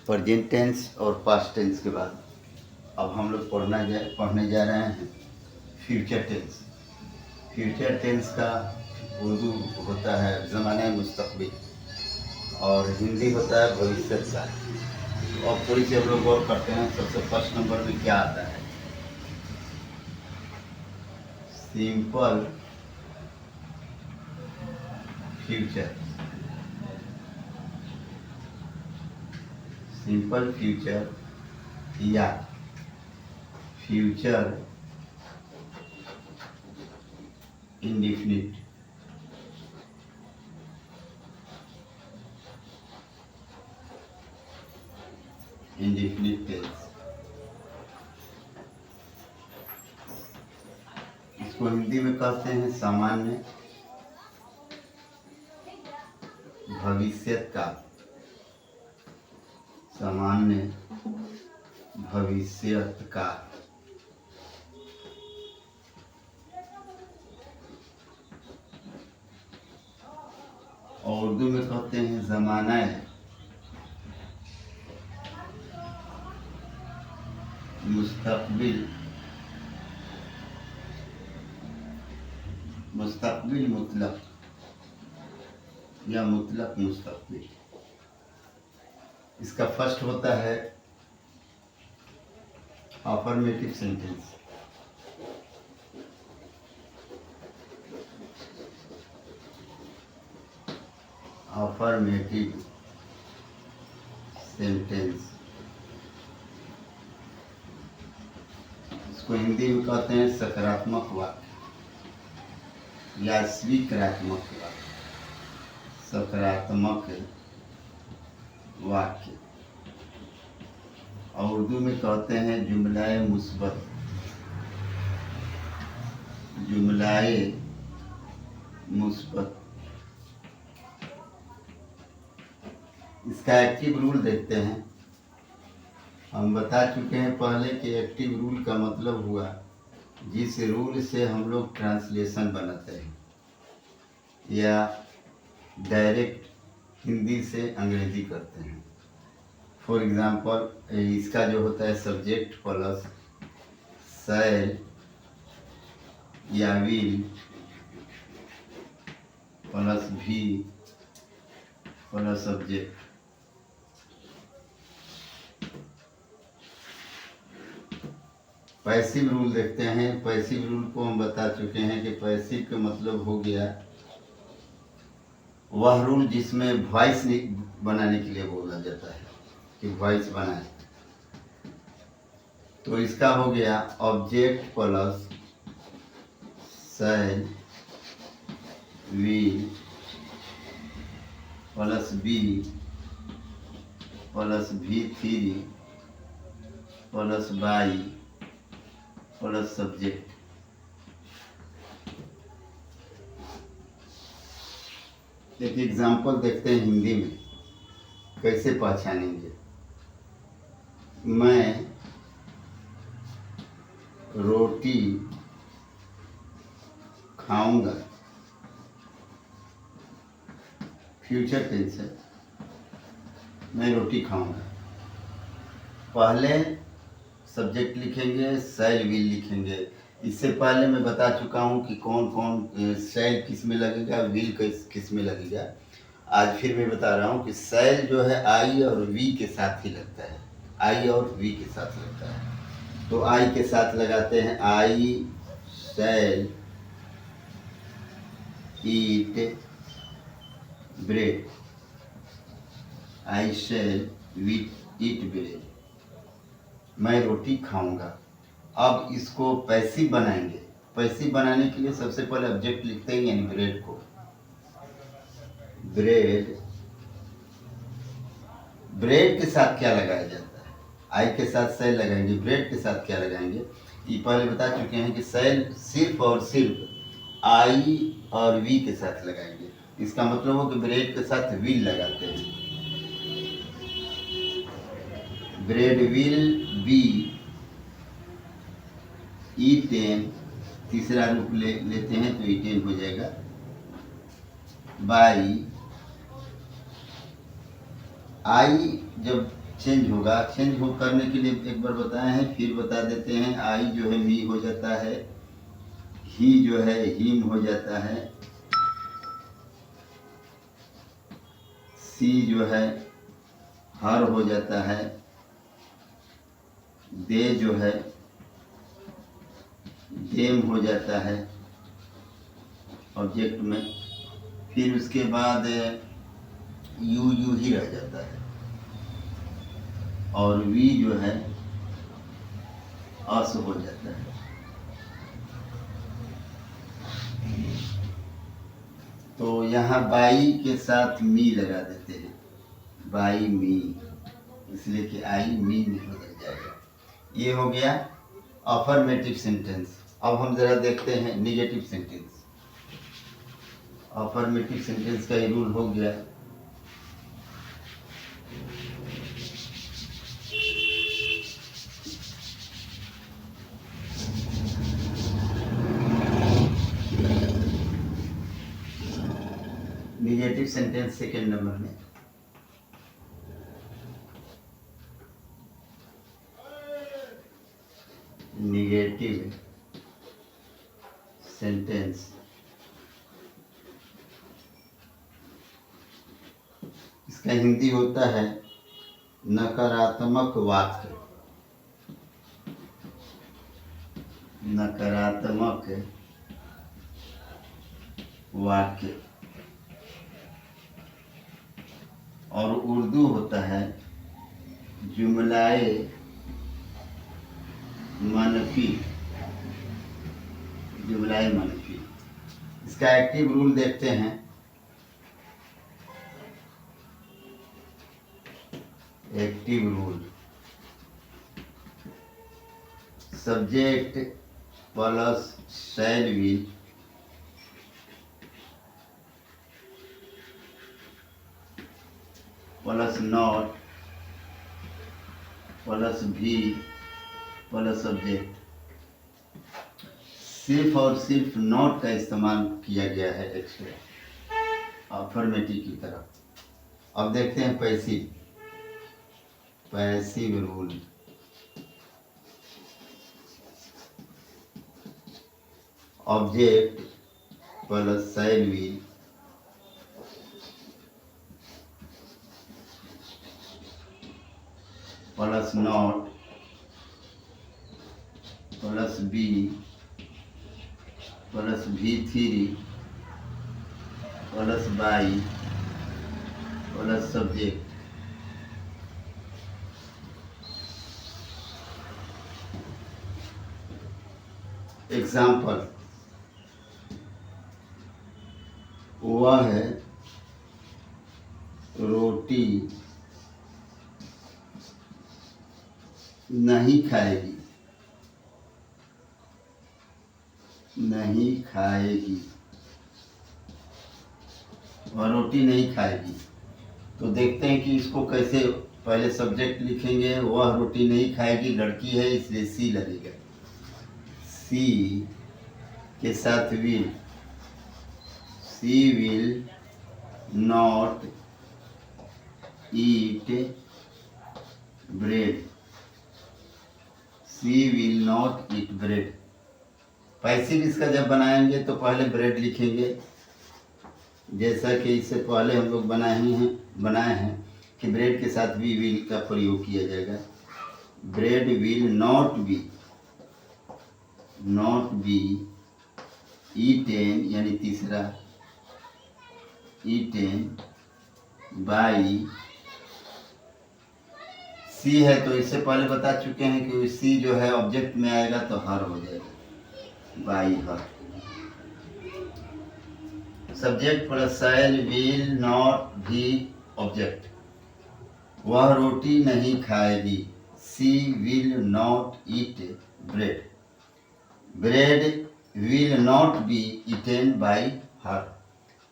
Present tense और past tense के बाद अब हम लोग पढ़ने जा रहे हैं फ्यूचर टेंस। फ्यूचर टेंस का उर्दू होता है ज़माने मुस्तक़बिल और हिंदी होता है भविष्य का। तो अब थोड़ी सी हम लोग गौर करते हैं। सबसे फर्स्ट नंबर में क्या आता है? Simple future. सिंपल फ्यूचर या फ्यूचर इंडेफिनिट। Indefinite tense. इसको हिंदी में कहते हैं सामान्य भविष्यत काल। सामान्य भविष्यत काल। और उर्दू में कहते हैं ज़माना मुस्तक़बिल। मुस्तक़बिल मुतलक या मुतलक मुस्तक़बिल। इसका फर्स्ट होता है अफर्मेटिव सेंटेंस। Affirmative sentence. इसको हिंदी में कहते हैं सकारात्मक वाक्य या स्वीकारात्मक वाक्य। सकारात्मक वाक्य और उर्दू में कहते हैं जुमलाए मुस्बत। जुमलाए मुस्बत। इसका एक्टिव रूल देखते हैं। हम बता चुके हैं पहले कि एक्टिव रूल का मतलब हुआ जिस रूल से हम लोग ट्रांसलेशन बनाते हैं या डायरेक्ट हिंदी से अंग्रेजी करते हैं। फॉर एग्जांपल इसका जो होता है सब्जेक्ट प्लस शैल या will plus V plus subject. Passive rule देखते हैं। पैसिव रूल को हम बता चुके हैं कि पैसिव का मतलब हो गया वह रूल जिसमें वॉइस बनाने के लिए बोला जाता है कि वॉइस बनाए। तो इसका हो गया object plus shall will plus be plus V3 plus by plus subject. एक एग्जाम्पल देखते हैं हिंदी में कैसे पहचानेंगे। मैं रोटी खाऊंगा। फ्यूचर टेंस है। मैं रोटी खाऊंगा। पहले सब्जेक्ट लिखेंगे, शैल विल लिखेंगे। इससे पहले मैं बता चुका हूँ कि कौन कौन शैल किस में लगेगा, विल किस में लगेगा। आज फिर मैं बता रहा हूँ कि शैल जो है आई और वी के साथ ही लगता है। आई और वी के साथ लगता है। तो आई के साथ लगाते हैं आई शैल ईट ब्रेड। आई शैल ईट ब्रेड। मैं रोटी खाऊंगा। अब इसको पैसिव बनाएंगे। पैसिव बनाने के लिए सबसे पहले ऑब्जेक्ट लिखते हैं यानी ब्रेड को। ब्रेड। ब्रेड के साथ क्या लगाया जाता है? आई के साथ शैल लगाएंगे। ब्रेड के साथ क्या लगाएंगे ये पहले बता चुके हैं कि शैल सिर्फ और सिर्फ आई और वी के साथ लगाएंगे। इसका मतलब हो कि ब्रेड के साथ विल लगाते हैं। Bread will B eaten. तीसरा रूप लेते हैं तो ईटेन हो जाएगा बाई। आई जब चेंज होगा। चेंज हो करने के लिए एक बार बताए हैं, फिर बता देते हैं। आई जो है मी हो जाता है, ही जो है हिम हो जाता है, सी जो है हर हो जाता है, दे जो है देम हो जाता है ऑब्जेक्ट में। फिर उसके बाद यू यू ही रह जाता है, और वी जो है अस हो जाता है। तो यहाँ बाई के साथ मी लगा देते हैं, बाई मी, इसलिए कि आई मी में बदल जाएगा। ये हो गया अफर्मेटिव सेंटेंस। अब हम जरा देखते हैं निगेटिव सेंटेंस। अफर्मेटिव सेंटेंस का ये रूल हो गया। निगेटिव सेंटेंस सेकेंड नंबर में, निगेटिव सेंटेंस इसका हिंदी होता है नकारात्मक वाक्य। नकारात्मक वाक्य। और उर्दू होता है जुमलाए मनफी। जुमलाए मनफी, इसका एक्टिव रूल देखते हैं। Active rule, subject plus shall will plus not plus V plus subject. सिर्फ और सिर्फ नॉट का इस्तेमाल किया गया है एक्स्ट्रा अफर्मेटिव की तरफ। अब देखते हैं passive. Passive rule, object plus shall will plus not plus be plus V three plus by plus subject. Example, वह रोटी नहीं खाएगी। नहीं खाएगी, वह रोटी नहीं खाएगी। तो देखते हैं कि इसको कैसे। पहले सब्जेक्ट लिखेंगे, वह रोटी नहीं खाएगी, लड़की है इसलिए सी लगेगा। सी के साथ will, she will not eat bread. She will not eat bread. Passive इसका जब बनाएंगे तो पहले ब्रेड लिखेंगे, जैसा कि इससे पहले हम लोग बनाए हैं कि ब्रेड के साथ भी विल का प्रयोग किया जाएगा। Bread will not be eaten, यानी तीसरा, ईटेन बाई। सी है तो इससे पहले बता चुके हैं कि सी जो है ऑब्जेक्ट में आएगा तो हर हो जाएगा, by her. Subject plus shall will not V object. वह रोटी नहीं खाएगी, she will not eat bread. Bread will not be eaten by her.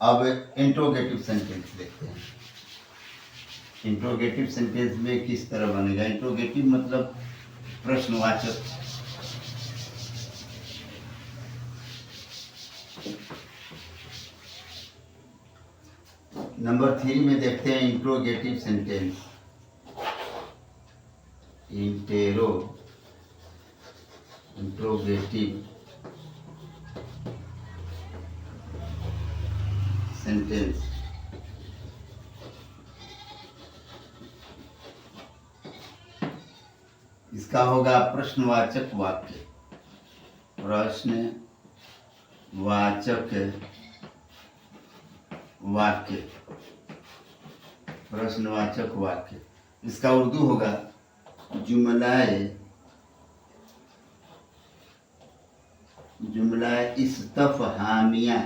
अब इंट्रोगेटिव सेंटेंस देखते हैं। इंट्रोगेटिव सेंटेंस में किस तरह बनेगा। इंट्रोगेटिव मतलब प्रश्नवाचक। नंबर 3 में देखते हैं इंट्रोगेटिव सेंटेंस। Interrogative sentence. इसका होगा प्रश्नवाचक वाक्य। प्रश्नवाचक वाक्य, प्रश्नवाचक वाक्य। इसका उर्दू होगा जुमला इस्तफहामिया।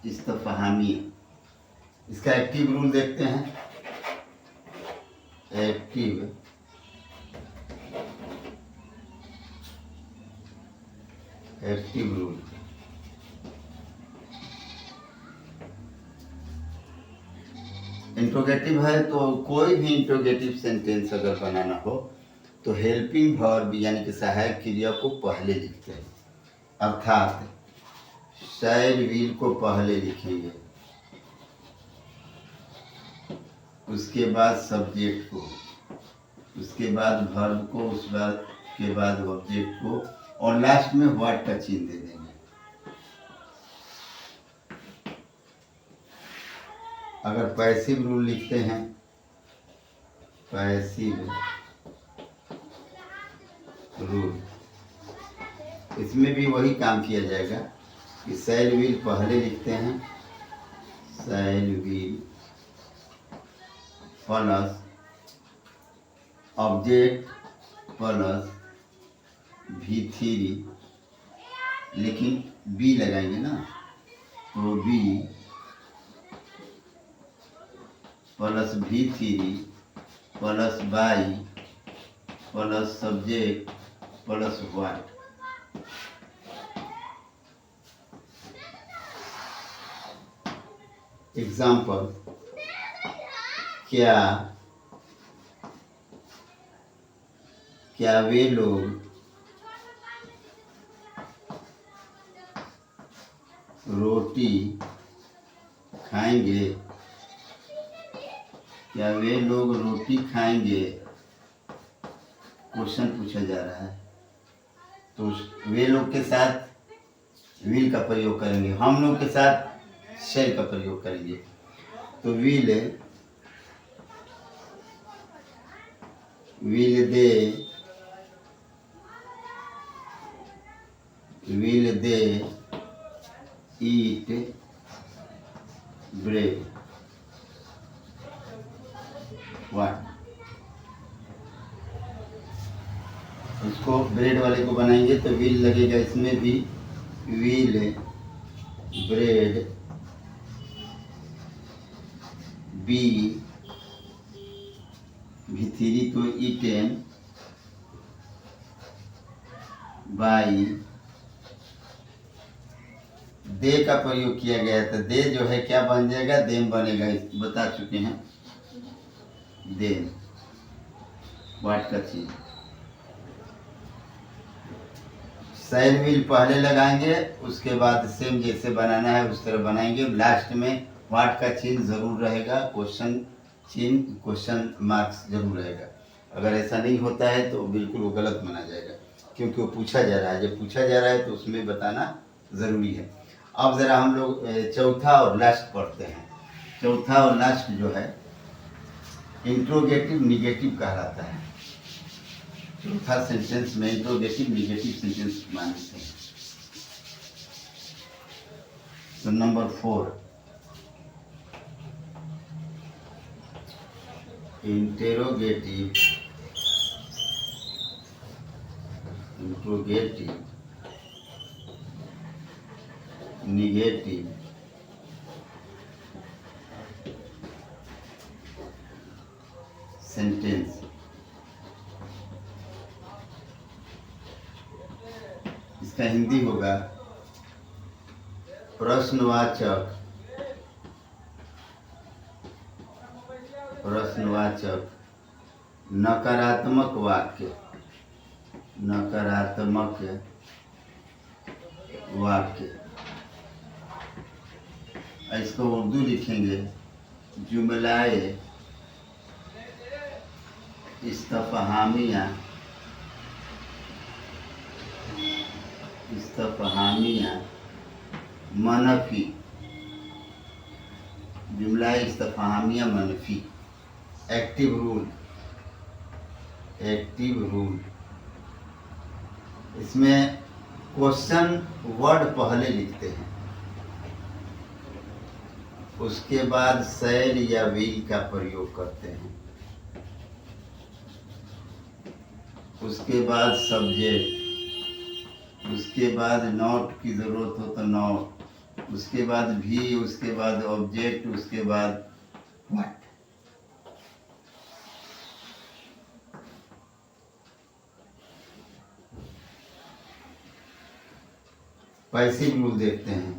इस्तफहामिया। इसका एक्टिव रूल देखते हैं। Active rule. इंट्रोगेटिव है तो कोई भी इंट्रोगेटिव सेंटेंस अगर बनाना हो तो हेल्पिंग वर्ब यानी कि सहायक क्रिया को पहले लिखते हैं, अर्थात शैल विल को पहले लिखेंगे, उसके बाद सब्जेक्ट को, उसके बाद वर्ब को, उसके बाद ऑब्जेक्ट को, और लास्ट में व्हाट का चिन्ह दे देंगे। अगर पैसिव रूल लिखते हैं, पैसिव रूल, इसमें भी वही काम किया जाएगा कि शैल विल पहले लिखते हैं, shall will plus object plus V3, लेकिन बी लगाएंगे ना, तो be plus V3 plus by plus subject plus what. Example, क्या वे लोग रोटी खाएंगे? क्या वे लोग रोटी खाएंगे? क्वेश्चन पूछा जा रहा है, तो वे लोग के साथ विल का प्रयोग करेंगे, हम लोग के साथ शैल का प्रयोग करेंगे। तो will they eat bread? What. उसको ब्रेड वाले को बनाएंगे तो विल लगेगा, इसमें भी विल ब्रेड बी V3 तो ईटेन बाई दे का प्रयोग किया गया था। दे जो है क्या बन जाएगा? देम बनेगा, बता चुके हैं। देम व्हाट का चीज। शैल विल पहले लगाएंगे, उसके बाद सेम जैसे बनाना है उस तरह बनाएंगे, लास्ट में व्हाट का चिन्ह जरूर रहेगा, क्वेश्चन चिन्ह, क्वेश्चन मार्क्स जरूर रहेगा। अगर ऐसा नहीं होता है तो बिल्कुल वो गलत माना जाएगा, क्योंकि वो पूछा जा रहा है। जब पूछा जा रहा है तो उसमें बताना ज़रूरी है। अब ज़रा हम लोग चौथा और लास्ट पढ़ते हैं। चौथा और लास्ट जो है इंट्रोगेटिव निगेटिव कहलाता है। चौथा सेंटेंस में इंट्रोगेटिव निगेटिव सेंटेंस मानते हैं। तो नंबर 4, इंट्रोगेटिव निगेटिव सेंटेंस। इसका हिंदी होगा प्रश्नवाचक नकारात्मक वाक्य। इसको उर्दू लिखेंगे जुमलाए इस्तफहामिया मनफी, जुमला इस्तफहामिया मनफी। एक्टिव रूल इसमें क्वेश्चन वर्ड पहले लिखते हैं, उसके बाद शैल या विल का प्रयोग करते हैं, उसके बाद सब्जेक्ट, उसके बाद नॉट की ज़रूरत हो तो नॉट, उसके बाद भी, उसके बाद ऑब्जेक्ट, उसके बाद व्हाट। पैसिव रूल देखते हैं।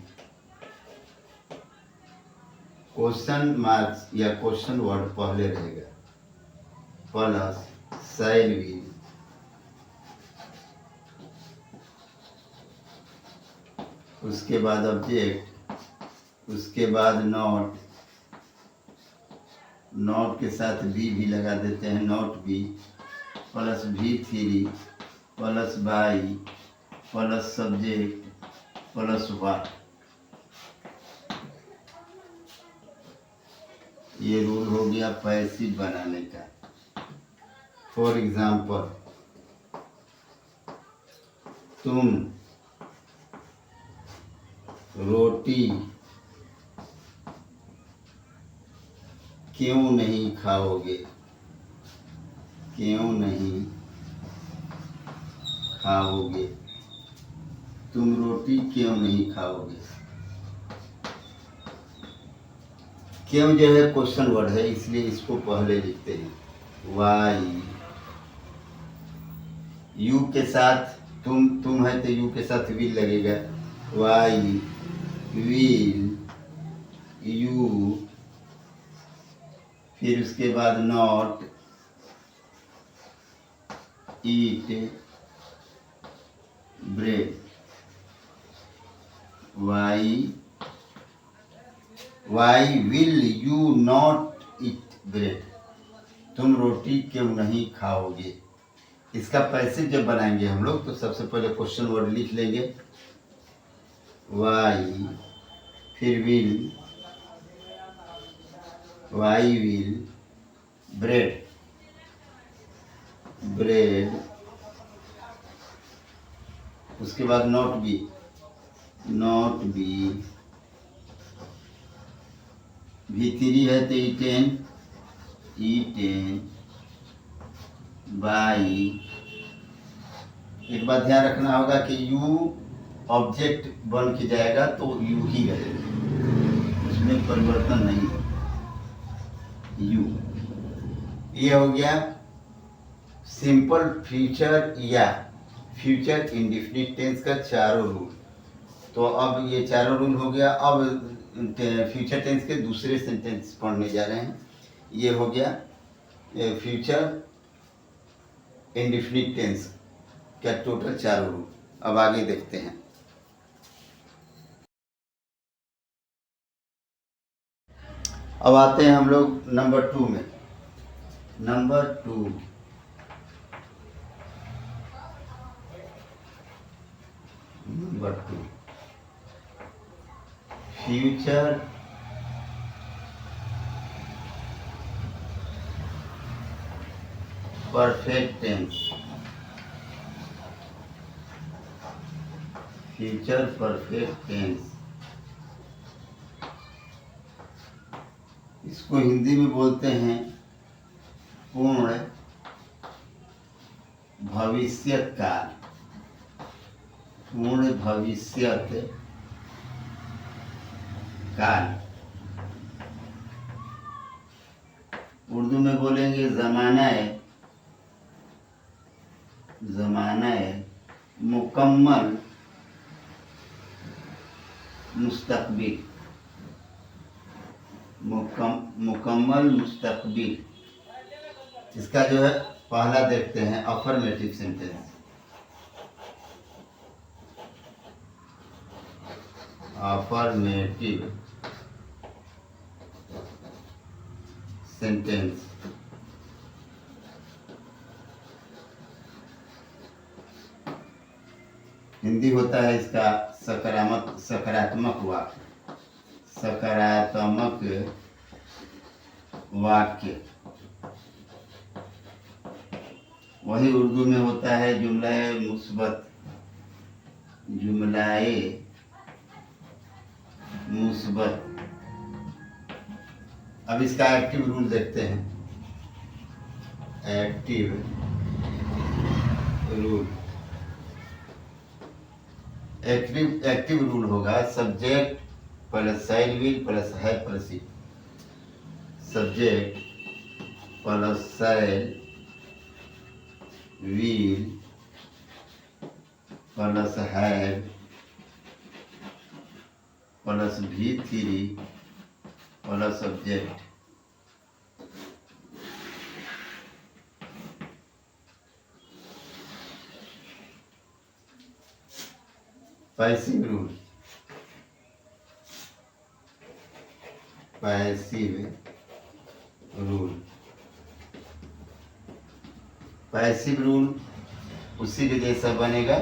क्वेश्चन मार्क्स या क्वेश्चन वर्ड पहले रहेगा प्लस शैल विल, उसके बाद ऑब्जेक्ट, उसके बाद नॉट, नॉट के साथ बी भी लगा देते हैं, not be plus V3 plus by plus subject plus what. ये रूल हो गया पैसिव बनाने का। फॉर एग्जाम्पल, तुम रोटी क्यों नहीं खाओगे, क्यों नहीं खाओगे, तुम रोटी क्यों नहीं खाओगे। क्यों जो है क्वेश्चन वर्ड है, इसलिए इसको पहले लिखते हैं। वाई, यू के साथ तुम है तो यू के साथ विल लगेगा। वाई विल यू, फिर उसके बाद not eat bread. Why will you not eat bread, तुम रोटी क्यों नहीं खाओगे। इसका पैसिव जब बनाएंगे हम लोग तो सबसे पहले क्वेश्चन वर्ड लिख लेंगे, वाई, फिर will, why will bread, bread, उसके बाद not be, not be, V3 है तो ईटेन बाई। एक बात ध्यान रखना होगा कि यू ऑब्जेक्ट बन के जाएगा तो यू ही रहेगा, उसमें परिवर्तन नहीं है। यू, ये हो गया सिंपल फ्यूचर या फ्यूचर इंडेफिनिट टेंस का चारों रूल। तो अब ये चारों रूल हो गया। अब फ्यूचर टेंस के दूसरे सेंटेंस पढ़ने जा रहे हैं। ये हो गया फ्यूचर इंडेफिनिट टेंस क्या टोटल चारों रूल। अब आगे देखते हैं। अब आते हैं हम लोग नंबर 2 में। Number 2, future perfect tense. Future perfect tense, इसको हिंदी में बोलते हैं पूर्ण भविष्यत काल, पूर्ण भविष्यत काल। उर्दू में बोलेंगे ज़माना मुकम्मल मुस्तकबिल, मुकम्मल मुस्तकबिल। इसका जो है पहला देखते हैं affirmative sentence. Affirmative sentence. Hindi होता है इसका सकारात्मक वाक्य। सकारात्मक वाक्य वही उर्दू में होता है जुमलाए मुस्बत। जुमलाए मुस्बत। अब इसका एक्टिव रूल देखते हैं। Active rule. एक्टिव रूल होगा subject plus side will plus have plus it. Subject plus side will plus have plus V3 plus object. Passive rule. Passive rule. Passive rule उसी के जैसा बनेगा,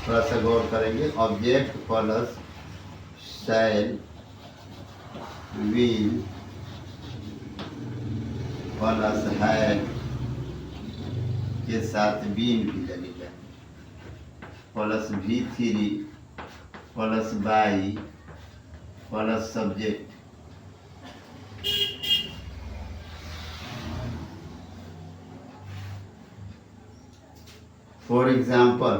थोड़ा सा गौर करेंगे। Object plus shall will plus have के साथ बीन भी लगेगा plus V3 plus by plus subject. For example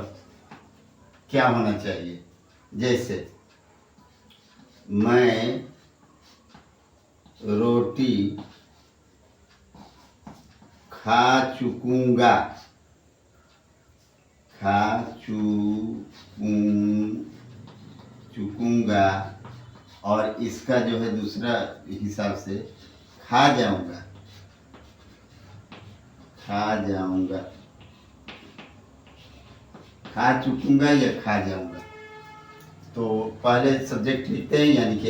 क्या होना चाहिए, जैसे मैं रोटी खा चुकूंगा। खा चुकूंगा और इसका जो है दूसरा हिसाब से खा जाऊंगा। खा जाऊंगा। खा चुकूंगा या खा जाऊंगा। तो पहले सब्जेक्ट लिखते हैं यानी कि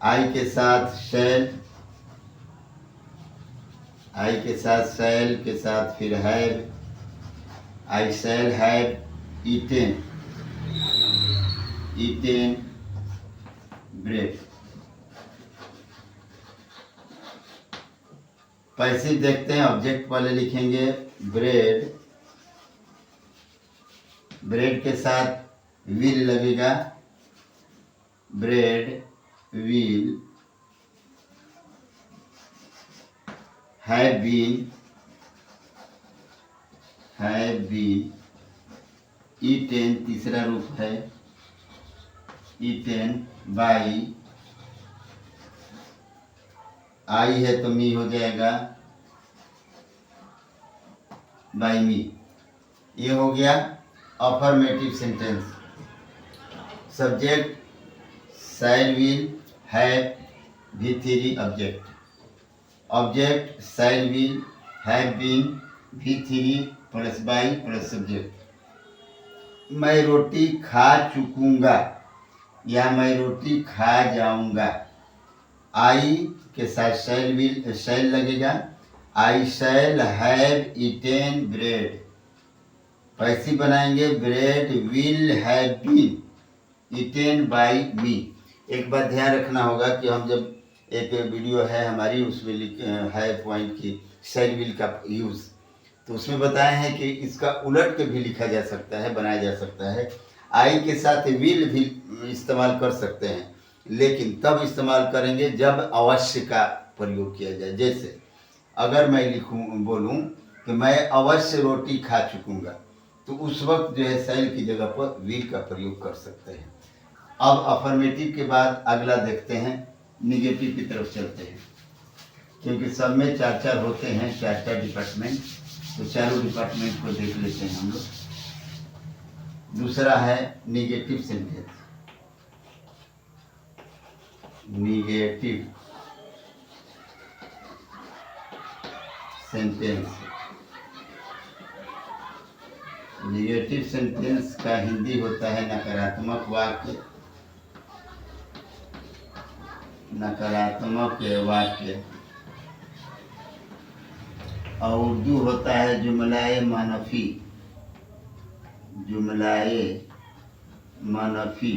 आई के साथ शैल। आई के साथ शैल के साथ फिर have. I shall have eaten bread. Passive देखते हैं। ऑब्जेक्ट पहले लिखेंगे ब्रेड। ब्रेड के साथ विल लगेगा। Bread will have been eaten तीसरा रूप है। Eaten by. आई है तो मी हो जाएगा बाई मी। ये हो गया affirmative sentence. Subject shall will have V3 object. Object shall will have been V3 plus by plus subject. मैं रोटी खा चुकूंगा या मैं रोटी खा जाऊंगा। आई के साथ शैल लगेगा। I shall have eaten bread. Passive बनाएंगे bread will have been eaten by me. एक बात ध्यान रखना होगा कि हम जब एक वीडियो है हमारी उसमें है पॉइंट की शैल विल का यूज़, तो उसमें बताए हैं कि इसका उलट के भी लिखा जा सकता है, बनाया जा सकता है। आई के साथ विल भी इस्तेमाल कर सकते हैं, लेकिन तब इस्तेमाल करेंगे जब अवश्य का प्रयोग किया जाए। जैसे अगर मैं बोलूं कि मैं अवश्य रोटी खा चुकूंगा, तो उस वक्त जो है शैल की जगह पर विल का प्रयोग कर सकते हैं। अब अफर्मेटिव के बाद अगला देखते हैं, निगेटिव की तरफ चलते हैं, क्योंकि सब में 4-4 होते हैं, 4-4 डिपार्टमेंट, तो चारों डिपार्टमेंट को देख लेते हैं हम लोग। दूसरा है negative sentence. Negative sentence. Negative sentence का हिंदी होता है नकारात्मक वाक्य। नकारात्मक वाक्य। और उर्दू होता है जुमलाए मनफी। जुमलाए मनफी।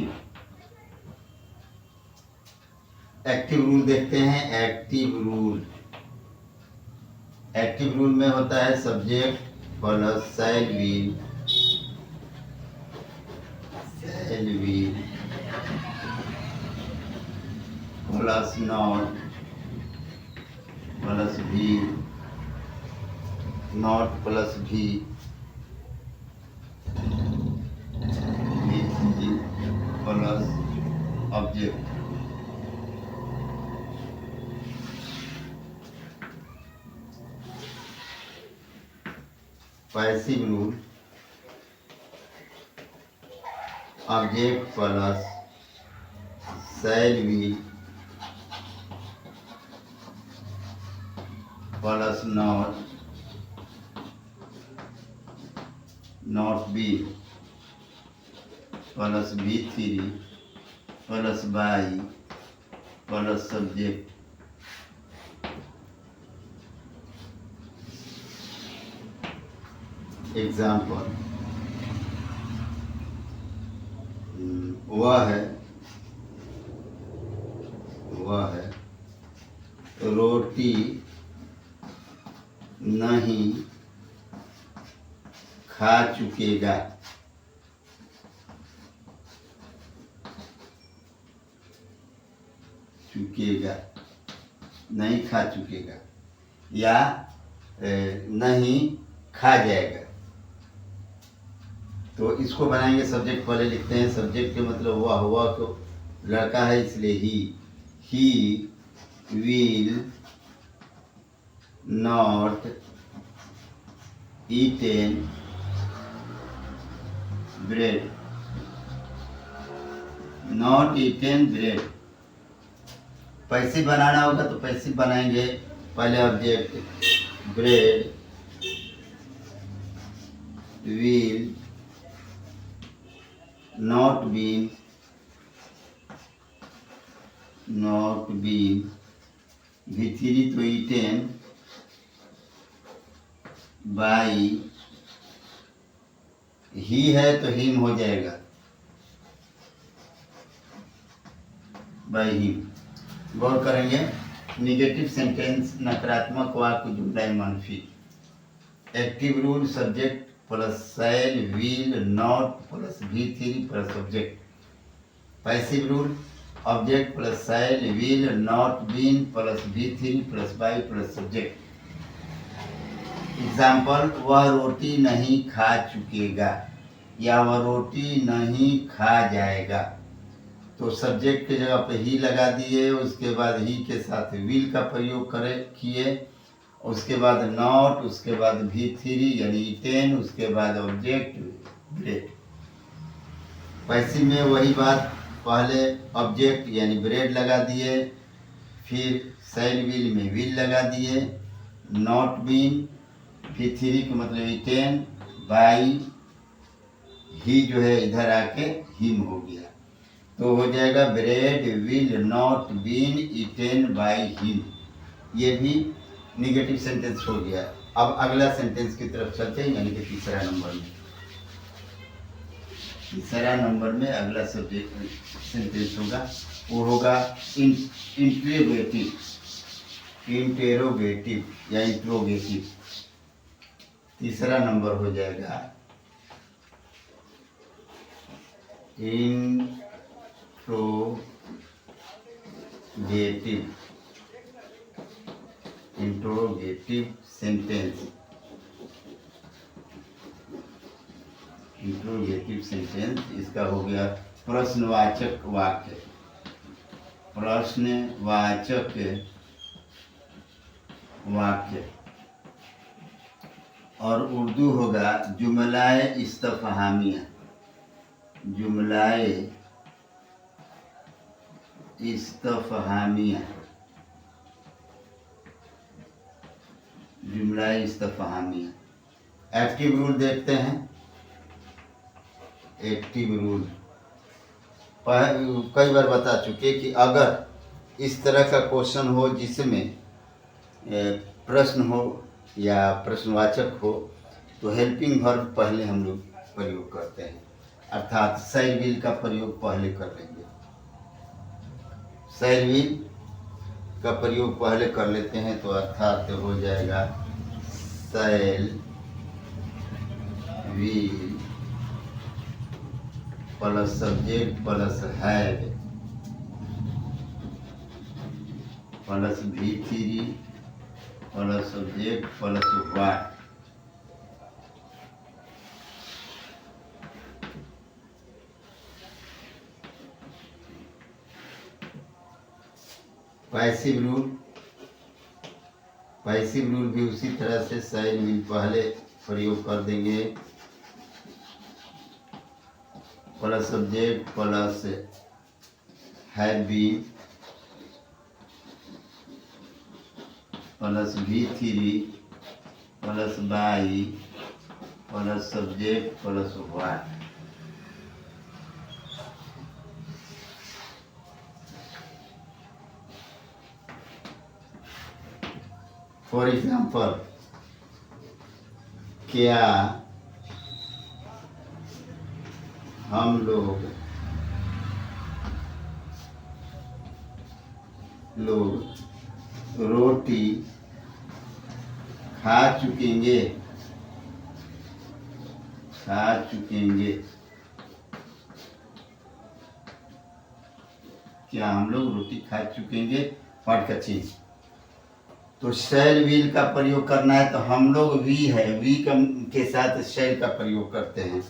एक्टिव रूल देखते हैं। एक्टिव रूल, एक्टिव रूल में होता है subject plus shall will, shall will plus not plus V, not plus V plus object. Passive rule, object plus shall will plus not, not be plus V three plus by plus subject. Example, वह है रोटी नहीं खा चुकेगा। चुकेगा, नहीं खा चुकेगा, या नहीं खा जाएगा। तो इसको बनाएंगे। सब्जेक्ट पहले लिखते हैं। सब्जेक्ट के मतलब हुआ तो लड़का है इसलिए he will not eaten bread. Not eaten bread. Passive बनाना होगा तो पैसिव बनाएंगे। पहले object bread will not been भी तो ईटेन बाई, ही है तो हिम हो जाएगा, बाई हिम। गौर करेंगे। निगेटिव सेंटेंस नकारात्मक वाक्य जुमला मनफी। Active rule subject plus shall will not plus V three plus object. Passive rule object plus shall will not been plus V three plus by plus subject. Example, वह रोटी नहीं खा चुकेगा या वह रोटी नहीं खा जाएगा। तो सब्जेक्ट की जगह पे ही लगा दिए, उसके बाद ही के साथ विल का प्रयोग किए, उसके बाद नॉट, उसके बाद भी थ्री यानी ईटेन, उसके बाद ऑब्जेक्ट ब्रेड। पैसिव में वही बात, पहले ऑब्जेक्ट यानी ब्रेड लगा दिए, फिर शैल विल में विल लगा दिए, नॉट बीन, फिर थ्री का मतलब ईटेन बाई, ही जो है इधर आके हिम हो गया। तो हो जाएगा bread will not been eaten by him. ये भी निगेटिव सेंटेंस हो गया। अब अगला सेंटेंस की तरफ चलते हैं, यानी कि तीसरा नंबर में। तीसरा नंबर में अगला सब्जेक्ट सेंटेंस होगा, वो होगा इंटरोगेटिव या इंट्रोगेटिव। तीसरा नंबर हो जाएगा इंट्रोगेटिव सेंटेंस। इंट्रोगेटिव सेंटेंस इसका हो गया प्रश्नवाचक वाक्य। प्रश्नवाचक वाक्य। और उर्दू होगा जुमलाए इस्तफहामिया। जुमलाए इस्तफहामिया। जुमलाए इस्तफहामिया। एक्टिव रूल देखते हैं। एक्टिव रूल कई बार बता चुके कि अगर इस तरह का क्वेश्चन हो जिसमें प्रश्न हो या प्रश्नवाचक हो, तो हेल्पिंग वर्ब पहले हम लोग प्रयोग करते हैं, अर्थात शैल विल का प्रयोग पहले कर लेंगे। शैल विल का प्रयोग पहले कर लेते हैं, तो अर्थात हो जाएगा shall will plus subject plus have plus V3 plus subject plus what. Passive rule भी उसी तरह से शैल विल पहले प्रयोग कर देंगे, plus subject plus have been plus V3 plus by plus subject plus what. For example, क्या हम लोग रोटी खा चुकेंगे? क्या हम लोग रोटी खा चुकेंगे? व्हाट का चीज। तो शैल विल का प्रयोग करना है, तो हम लोग वी है, वी के साथ शैल का प्रयोग करते हैं,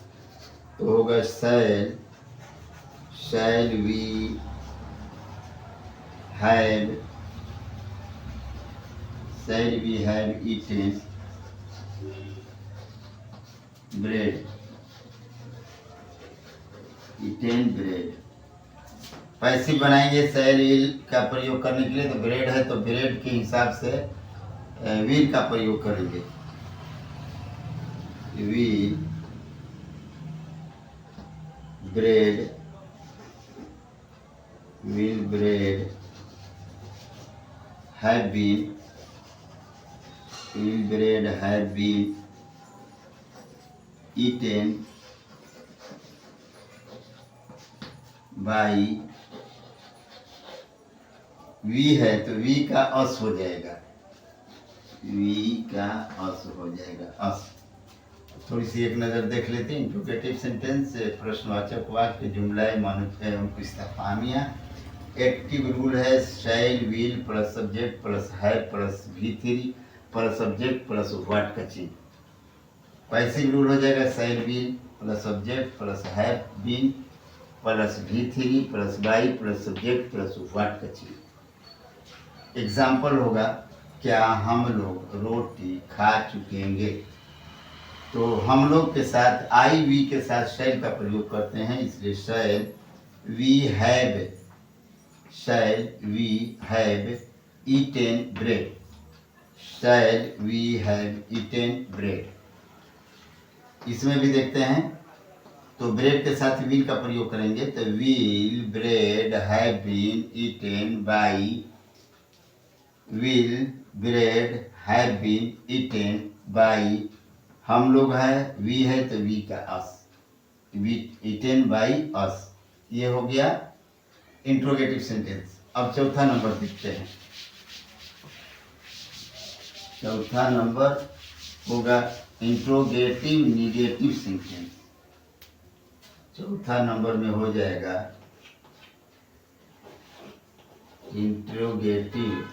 तो होगा shall we have eaten bread. Passive बनाएंगे शैल विल का प्रयोग करने के लिए, तो ब्रेड है तो ब्रेड के हिसाब से विल का प्रयोग करेंगे, will bread have been eaten by, we है तो वी का अस हो जाएगा, अस। थोड़ी सी एक नज़र देख लेते हैं। इंट्रोगेटिव सेंटेंस, प्रश्नवाचक वाक्य, जुमलाए मानव एवं इस्तेफामिया। एक्टिव रूल है shall will plus subject plus have plus V3 plus subject plus what का चिन्ह। पैसिव रूल हो जाएगा shall will plus subject plus have been plus V3 plus by plus subject plus what का चिन्ह। Example होगा, क्या हम लोग रोटी खा चुकेंगे? तो हम लोग के साथ आई वी के साथ शैल का प्रयोग करते हैं, इसलिए shall we have eaten bread. इसमें भी देखते हैं, तो ब्रेड के साथ विल का प्रयोग करेंगे, तो will bread have been eaten by, हम लोग है, वी है तो वी का अस, ईटेन बाई अस। ये हो गया इंट्रोगेटिव सेंटेंस। अब चौथा नंबर देखते हैं। चौथा नंबर होगा इंट्रोगेटिव निगेटिव सेंटेंस। चौथा नंबर में हो जाएगा interrogative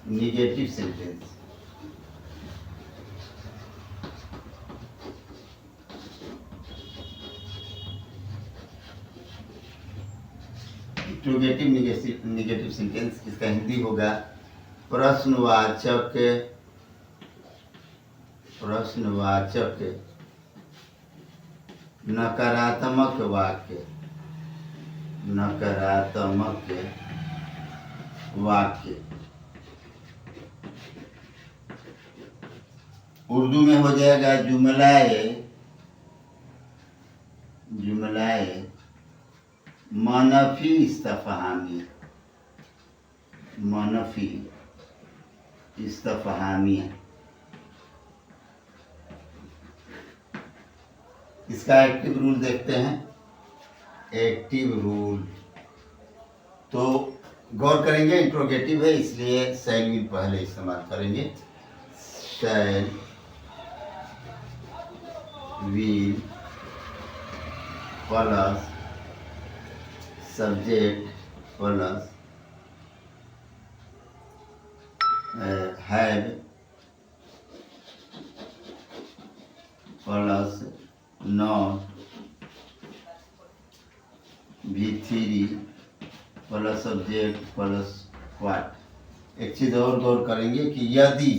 negative sentence. Interrogative negative sentence, इसका हिंदी होगा प्रश्नवाचक नकारात्मक वाक्य। उर्दू में हो जाएगा जुमलाए जुमलाए मनफी इस्तफहामी, मनफी इस्तफहामिया। इसका एक्टिव रूल देखते हैं। एक्टिव रूल तो गौर करेंगे, इंट्रोगेटिव है इसलिए शैल विल पहले इस्तेमाल करेंगे। शैल will plus subject plus have plus not V3 plus subject plus what. एक चीज़ और गौर करेंगे कि यदि,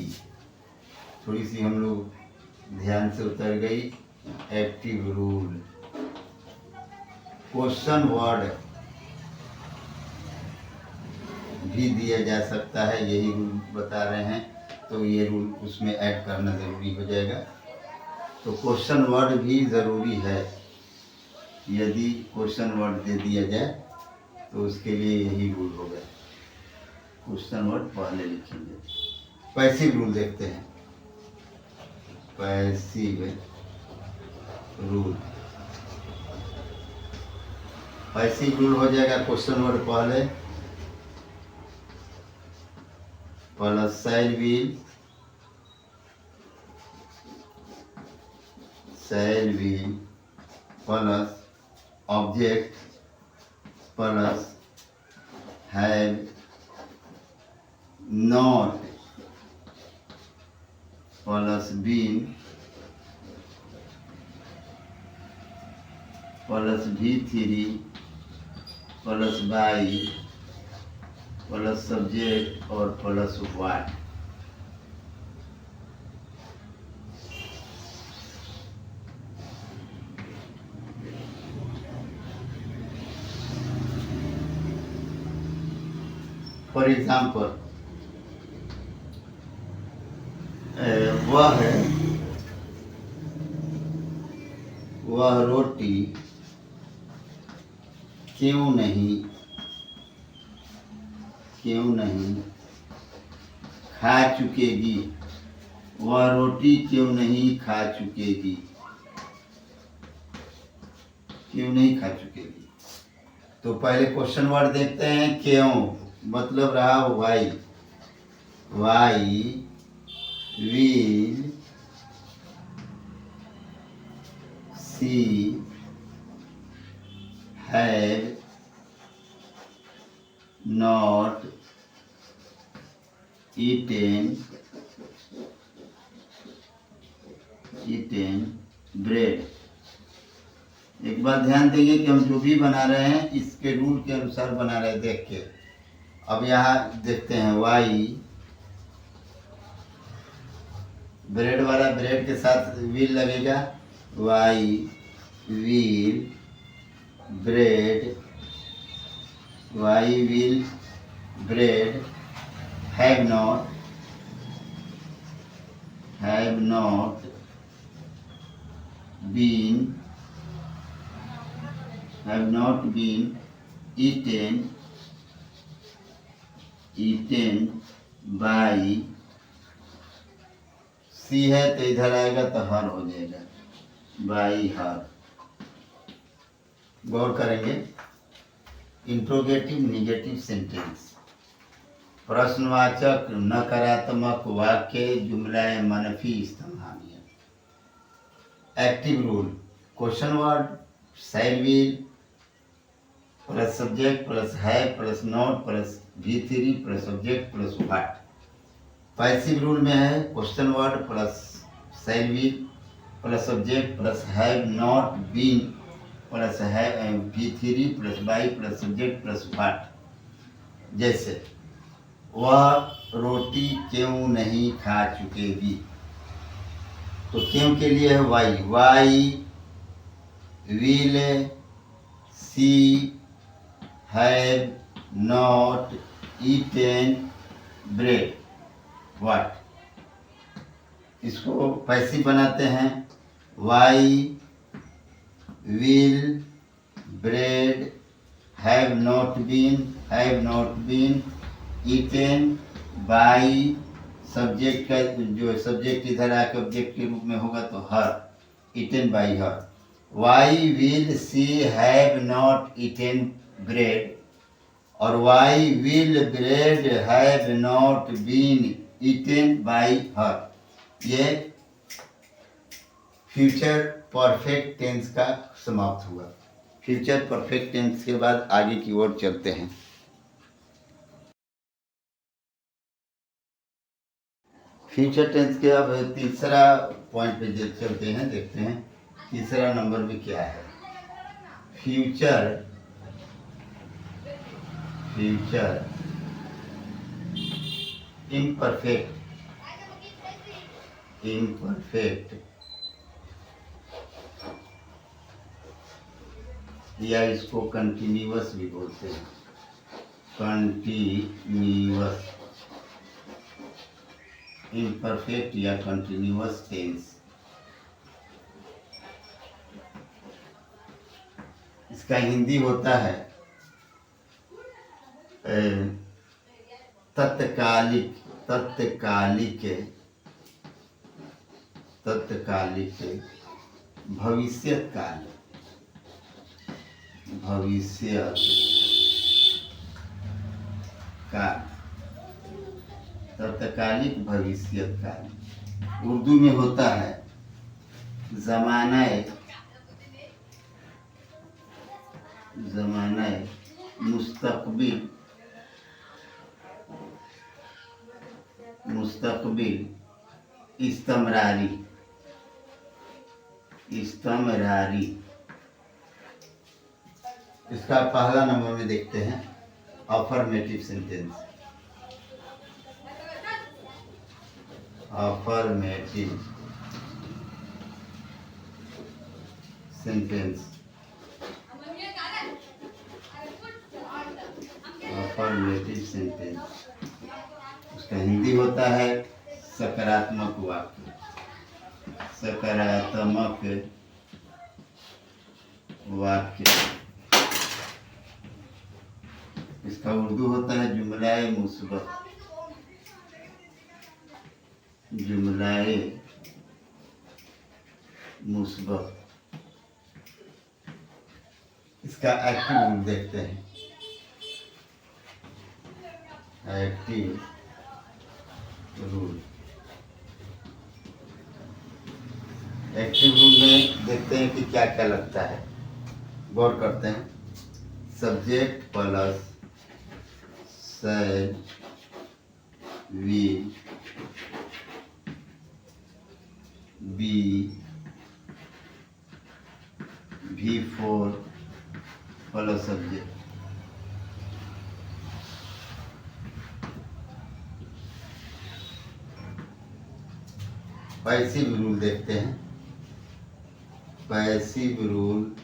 थोड़ी सी हम लोग ध्यान से उतर गई, एक्टिव रूल क्वेश्चन वर्ड भी दिया जा सकता है, यही रूल बता रहे हैं, तो ये रूल उसमें ऐड करना ज़रूरी हो जाएगा। तो क्वेश्चन वर्ड भी ज़रूरी है, यदि क्वेश्चन वर्ड दे दिया जाए तो उसके लिए यही रूल होगा, क्वेश्चन वर्ड पहले लिखेंगे। पैसिव रूल देखते हैं। पैसिव रूल, पैसिव रूल हो जाएगा क्वेश्चन वर्ड पहले plus shall will plus object plus have not plus been plus V3 plus by plus subject और प्लस व्हाट। फॉर एग्जाम्पल, वह रोटी क्यों नहीं खा चुकेगी। वह रोटी क्यों नहीं खा चुकेगी, क्यों नहीं खा चुकेगी। तो पहले क्वेश्चन वर्ड देखते हैं। क्यों मतलब रहा why, why will she have not eaten bread. एक बार ध्यान देंगे कि हम जो भी बना रहे हैं इसके रूल के अनुसार बना रहे हैं, देख के। अब यहाँ देखते हैं, वाई ब्रेड वाला ब्रेड के साथ विल लगेगा, why will bread, why will bread have not been eaten by, she है तो इधर आएगा तो हर हो जाएगा, बाई हर। गौर करेंगे, इंट्रोगेटिव निगेटिव सेंटेंस, प्रश्नवाचक नकारात्मक वाक्य जुमलाए मनफी इस्तेमालिया। Active rule question word shall will plus subject plus have plus not plus V3 plus subject plus what. Passive rule में है question word plus shall will plus subject plus have not been plus V3 plus by plus subject plus what. जैसे वह रोटी क्यों नहीं खा चुकेगी, तो क्यों के लिए है why, why will she have not eaten bread what. इसको पैसिव बनाते हैं, why will, bread, have not been eaten by, subject का जो सब्जेक्ट इधर आके ऑब्जेक्ट के रूप में होगा तो हर, eaten by her. Why will she have not eaten bread? और why will bread have not been eaten by her? ये फ्यूचर परफेक्ट टेंस का समाप्त हुआ। फ्यूचर परफेक्ट टेंस के बाद आगे की ओर चलते हैं। फ्यूचर टेंस के अब तीसरा पॉइंट पे चलते हैं, देखते हैं तीसरा नंबर में क्या है। फ्यूचर इम्परफेक्ट या इसको कंटिन्यूअस भी बोलते हैं, कंटिन्यूअस, इम्परफेक्ट या कंटिन्यूअस टेंस। इसका हिंदी होता है तत्कालिक भविष्यत काल, तत्कालिक भविष्यत काल। उर्दू में होता है ज़माना-ए मुस्तकबिल, इस्तमरारी। इसका पहला नंबर में देखते हैं अफर्मेटिव सेंटेंस। अफर्मेटिव सेंटेंस उसका हिंदी होता है सकारात्मक वाक्य, इसका उर्दू होता है जुमलाए मुस्बत। इसका एक्टिव रूल देखते हैं। एक्टिव रूल में देखते हैं कि क्या क्या लगता है, गौर करते हैं। Subject plus shall, will, be, V4 plus subject. Passive rule देखते हैं। पैसिव रूल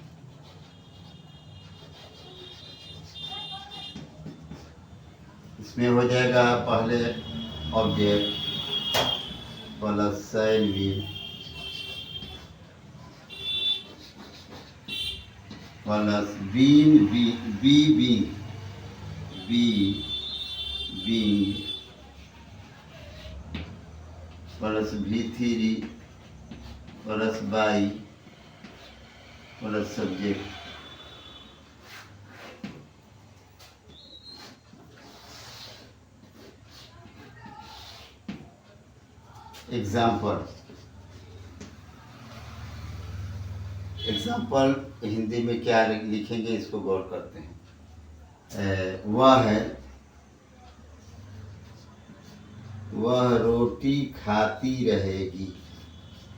इसमें हो जाएगा पहले object plus shall will plus being plus V3 plus by plus subject. Example Hindi में क्या लिखेंगे इसको गौर करते हैं। वह रोटी खाती रहेगी,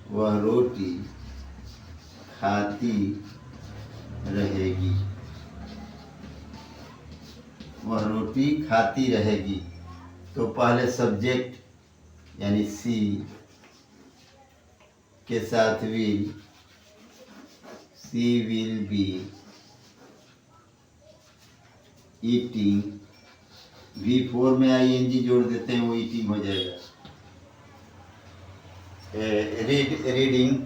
वह रोटी खाती रहेगी, वह रोटी खाती रहेगी। तो पहले सब्जेक्ट यानी सी के साथ will, she will be eating. V4 में ING जोड़ देते हैं, वो ईटिंग हो जाएगा। रीडिंग,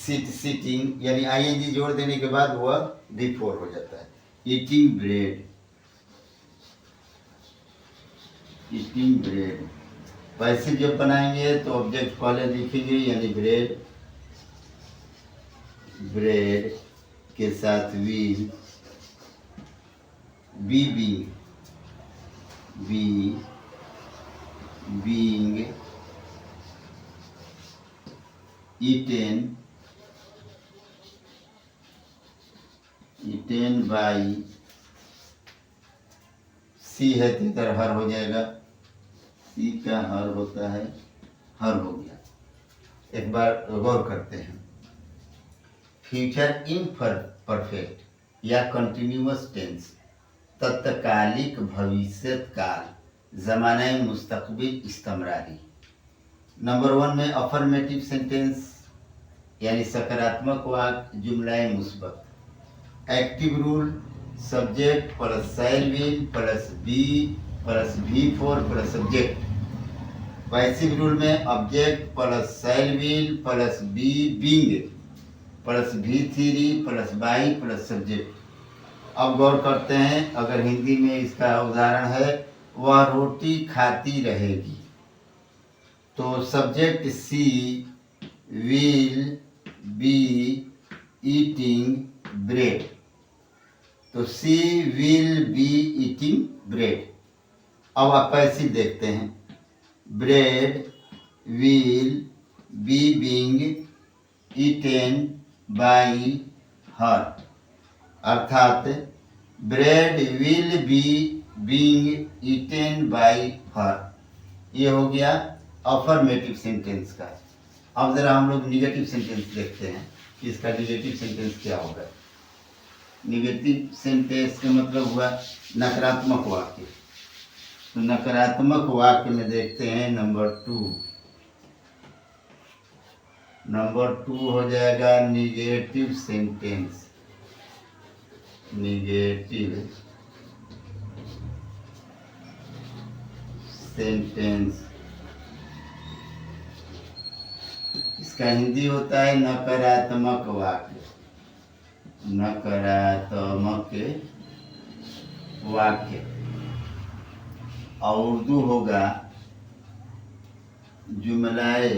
सिट सिटिंग, यानी आईएनजी जोड़ देने के बाद वह B4 हो जाता है। Eating bread, eating bread. Passive जब बनाएंगे तो ऑब्जेक्ट पहले लिखेंगे, यानी ब्रेड, ब्रेड के साथ will, be being, be being eaten, eaten by, she है तो इधर हर हो जाएगा, सी का हर होता है, हर हो गया। एक बार गौर करते हैं, फ्यूचर इम्परफेक्ट या कंटिन्यूअस टेंस, तत्कालिक भविष्यत काल, ज़माना मुस्तकबिल इस्तमरारी। नंबर 1 में अफर्मेटिव सेंटेंस यानी सकारात्मक वाक्य, जुमलाए मुस्बत। Active rule, subject plus shall will plus be plus V4 plus subject. Passive rule में object plus shall will plus be being plus V3 plus by plus subject. अब गौर करते हैं, अगर हिंदी में इसका उदाहरण है, वह रोटी खाती रहेगी, तो subject she will be eating bread, तो she will be eating bread. अब आप पैसिव देखते हैं, bread will be being eaten by her, अर्थात bread will be being eaten by her. ये हो गया अफर्मेटिव सेंटेंस का। अब जरा हम लोग निगेटिव सेंटेंस देखते हैं कि इसका निगेटिव सेंटेंस क्या होगा। निगेटिव सेंटेंस का मतलब हुआ नकारात्मक वाक्य। तो नकारात्मक वाक्य में देखते हैं नंबर 2। नंबर 2 हो जाएगा निगेटिव सेंटेंस, निगेटिव सेंटेंस। इसका हिंदी होता है नकारात्मक वाक्य, नकारात्मक वाक्य। और उर्दू होगा जुमलाए,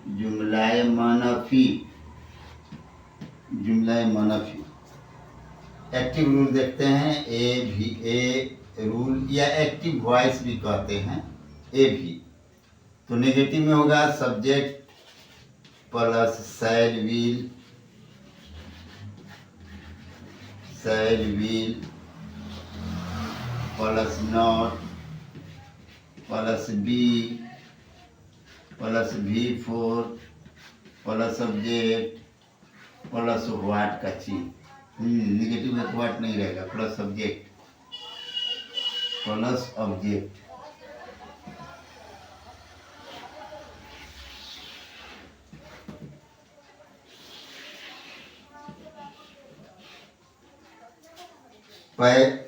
जुमलाए मनफी, जुमलाए मनफी। एक्टिव रूल देखते हैं, ए रूल या एक्टिव वॉइस भी कहते हैं, ए भी। तो नेगेटिव में होगा subject plus shall will, shall will plus not plus be plus V4 plus subject plus what का चीज। निगेटिव में तो व्हाट नहीं रहेगा, plus subject plus object.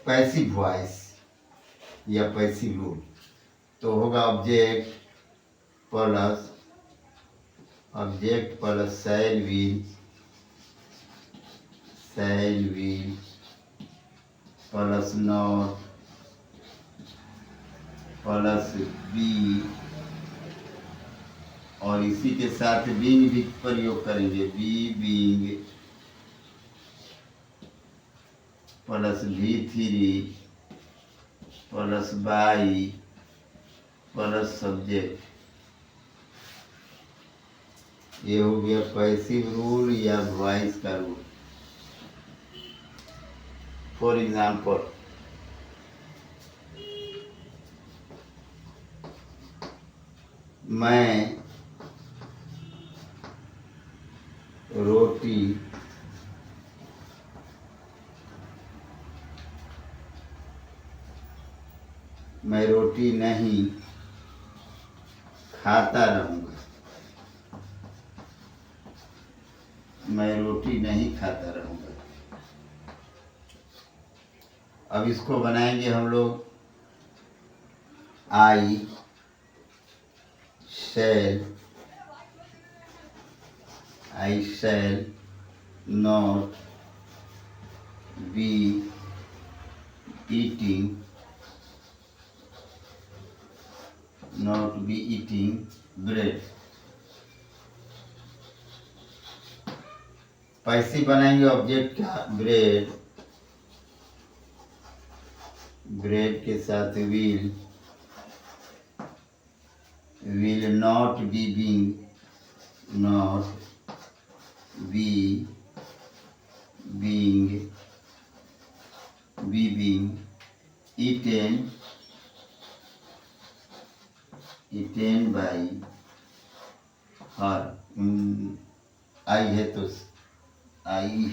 Passive voice या पैसिव रूल तो होगा object plus shall will, shall will plus not plus be, और इसी के साथ बीइंग भी प्रयोग करेंगे, be being plus V3 plus by plus subject. ये हो गया पैसिव रूल या वॉइस का रूल। फॉर एग्जाम्पल, मैं रोटी नहीं खाता रहूँगा, मैं रोटी नहीं खाता रहूँगा। अब इसको बनाएंगे हम लोग, आई शैल I shall not be eating bread. Passive बनाएंगे ऑब्जेक्ट का ब्रेड, ब्रेड के साथ will not be being eaten by her. आई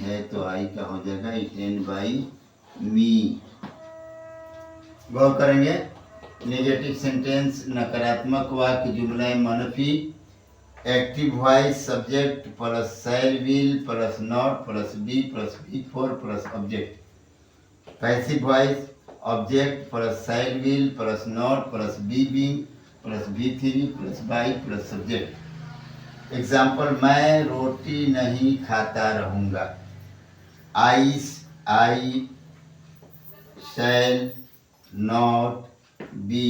है तो आई का हो जाएगा eaten by me. गौर करेंगे, नेगेटिव सेंटेंस नकारात्मक वाक्य जुमला मनफी, active voice subject plus shall will plus not plus be plus V four plus object, passive voice object plus shall will plus not plus be being plus बी3 plus by plus subject. Example, मैं रोटी नहीं खाता रहूँगा। I shall not be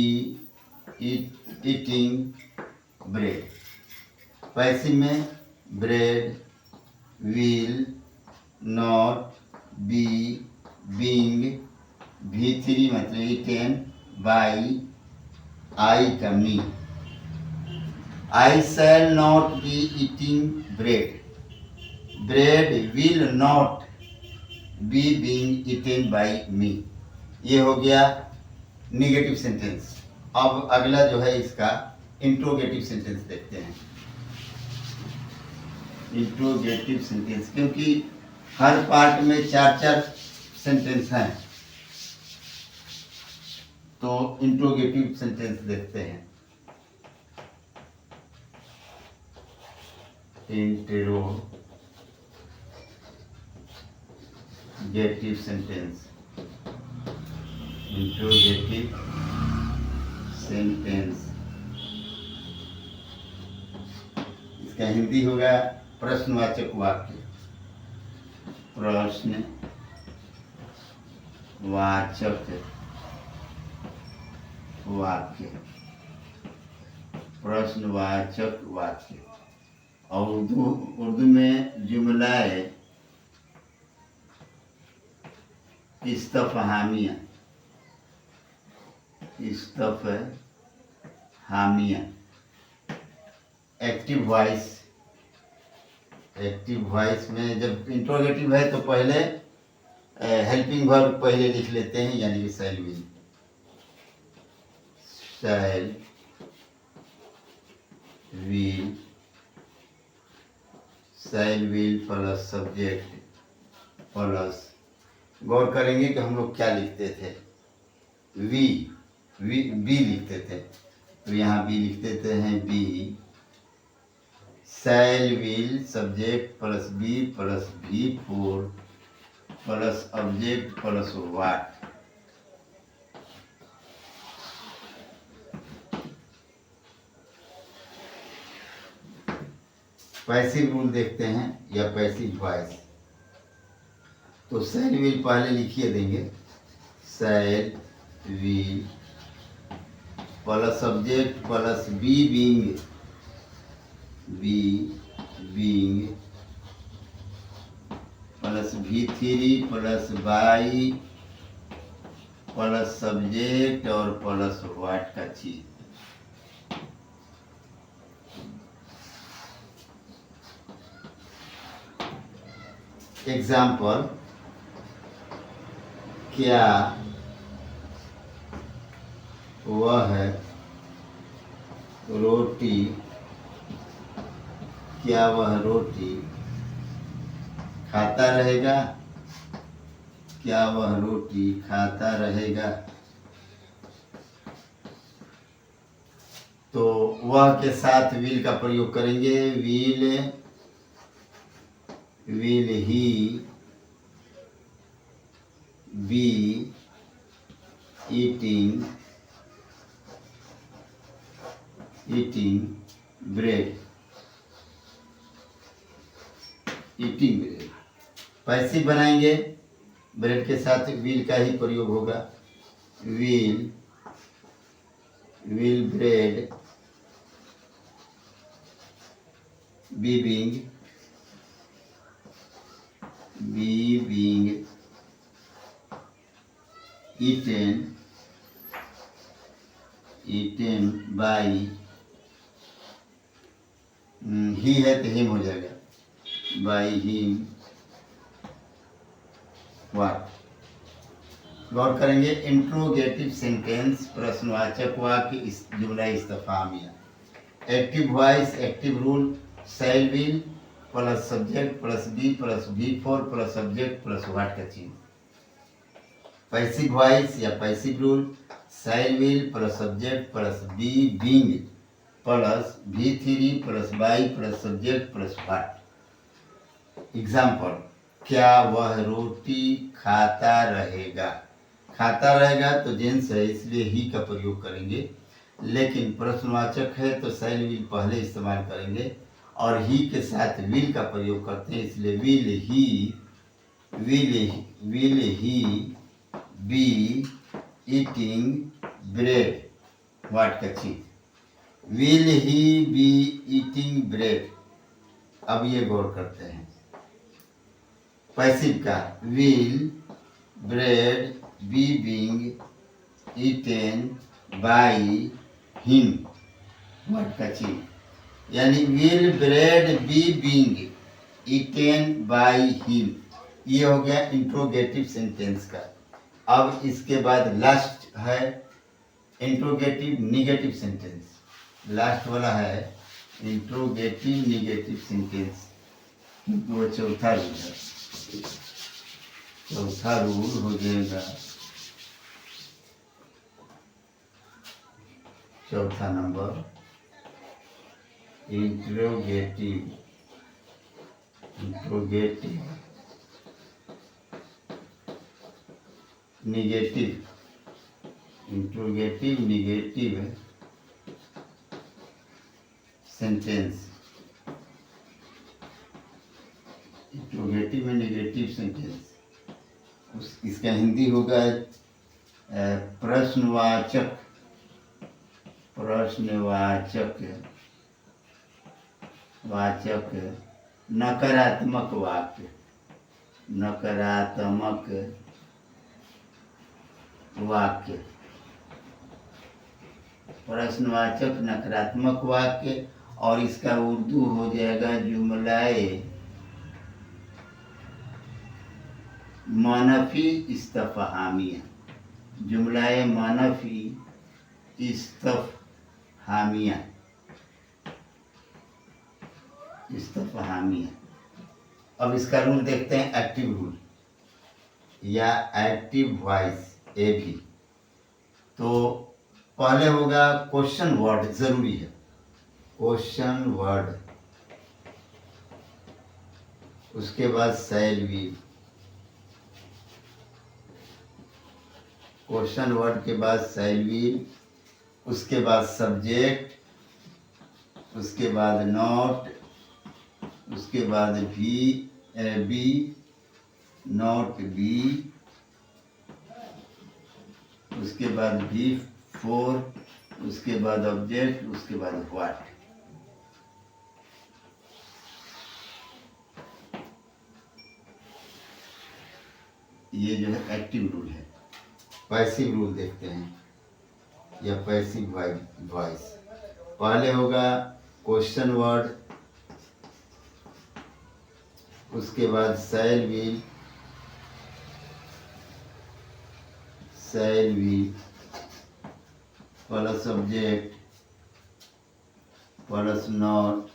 eating bread. Passive में bread will not be being, V3 मतलब eaten by I का me. I shall not be eating bread, bread will not be being eaten by मी। ये हो गया निगेटिव सेंटेंस। अब अगला जो है इसका इंट्रोगेटिव सेंटेंस देखते हैं। इंट्रोगेटिव सेंटेंस, क्योंकि हर पार्ट में 4-4 सेंटेंस हैं, तो इंट्रोगेटिव सेंटेंस देखते हैं। इंट्रोगेटिव सेंटेंस, इंट्रोगेटिव सेंटेंस, इसका हिंदी होगा प्रश्नवाचक वाक्य। प्रश्नवाचक वाक्य, प्रश्नवाचक वाक्य। और उर्दू में जुमलाए इस्तफहामिया, एक्टिव वॉइस में जब इंट्रोगेटिव है तो पहले हेल्पिंग वर्ब पहले लिख लेते हैं, यानी कि shall will plus subject plus, गौर करेंगे कि हम लोग क्या लिखते थे, बी लिखते थे, तो यहाँ बी लिख देते हैं। Be shall will subject plus be plus V4 plus object plus what. Passive rule देखते हैं या पैसिव वॉइस। तो शैल विल पहले लिखिए देंगे, shall will plus subject plus be being plus V3 plus by plus subject और प्लस वाट का चीज। एग्जाम्पल, क्या वह रोटी खाता रहेगा? क्या वह रोटी खाता रहेगा? तो वह के साथ विल का प्रयोग करेंगे। Will he be eating bread. Eating bread. Passive बनाएंगे, ब्रेड के साथ विल का ही प्रयोग होगा। Will bread be being eaten by he है तो हिम हो जाएगा, by him what। गौर करेंगे, इंट्रोगेटिव सेंटेंस प्रश्नवाचक वाक्य जुमला इस्तफामिया। Active voice active rule shall will plus subject plus be plus V4 plus subject plus what का चीज। पैसिव वॉइस या passive rule shall will plus subject plus be being plus V3 plus by plus subject plus what. Example, क्या वह रोटी खाता रहेगा। खाता रहेगा तो जेंट्स है इसलिए ही का प्रयोग करेंगे, लेकिन प्रश्नवाचक है तो शैल विल पहले इस्तेमाल करेंगे और ही के साथ विल का प्रयोग करते हैं, इसलिए will he be eating bread what का चीज। Will he be eating bread. अब ये गौर करते हैं पैसिव का, will bread be being eaten by him what का चीज, यानी will bread be being eaten by him. ये हो गया इंट्रोगेटिव सेंटेंस का। अब इसके बाद लास्ट है इंट्रोगेटिव निगेटिव सेंटेंस। लास्ट वाला है इंट्रोगेटिव निगेटिव सेंटेंस, वो चौथा रूल है। चौथा रूल हो जाएगा, चौथा number interrogative negative sentence. Interrogative में निगेटिव सेंटेंस, इसका हिंदी होगा प्रश्नवाचक नकारात्मक वाक्य। प्रश्नवाचक नकारात्मक वाक्य, और इसका उर्दू हो जाएगा जुमलाए मानफी इस्तफहामिया। जुमलाए मानफी इस्तफहामिया। अब इसका रूल देखते हैं, एक्टिव रूल या एक्टिव वॉइस ए भी। तो पहले होगा क्वेश्चन वर्ड, जरूरी है क्वेश्चन वर्ड, उसके बाद शैल विल। क्वेश्चन वर्ड के बाद शैल विल, उसके बाद सब्जेक्ट, उसके बाद नॉट, उसके बाद बी नॉट बी, उसके बाद V4, उसके बाद ऑब्जेक्ट, उसके बाद व्हाट। ये जो है एक्टिव रूल है। पैसिव रूल देखते हैं या पैसिव वॉइस। पहले होगा क्वेश्चन वर्ड, उसके बाद shall will plus subject plus not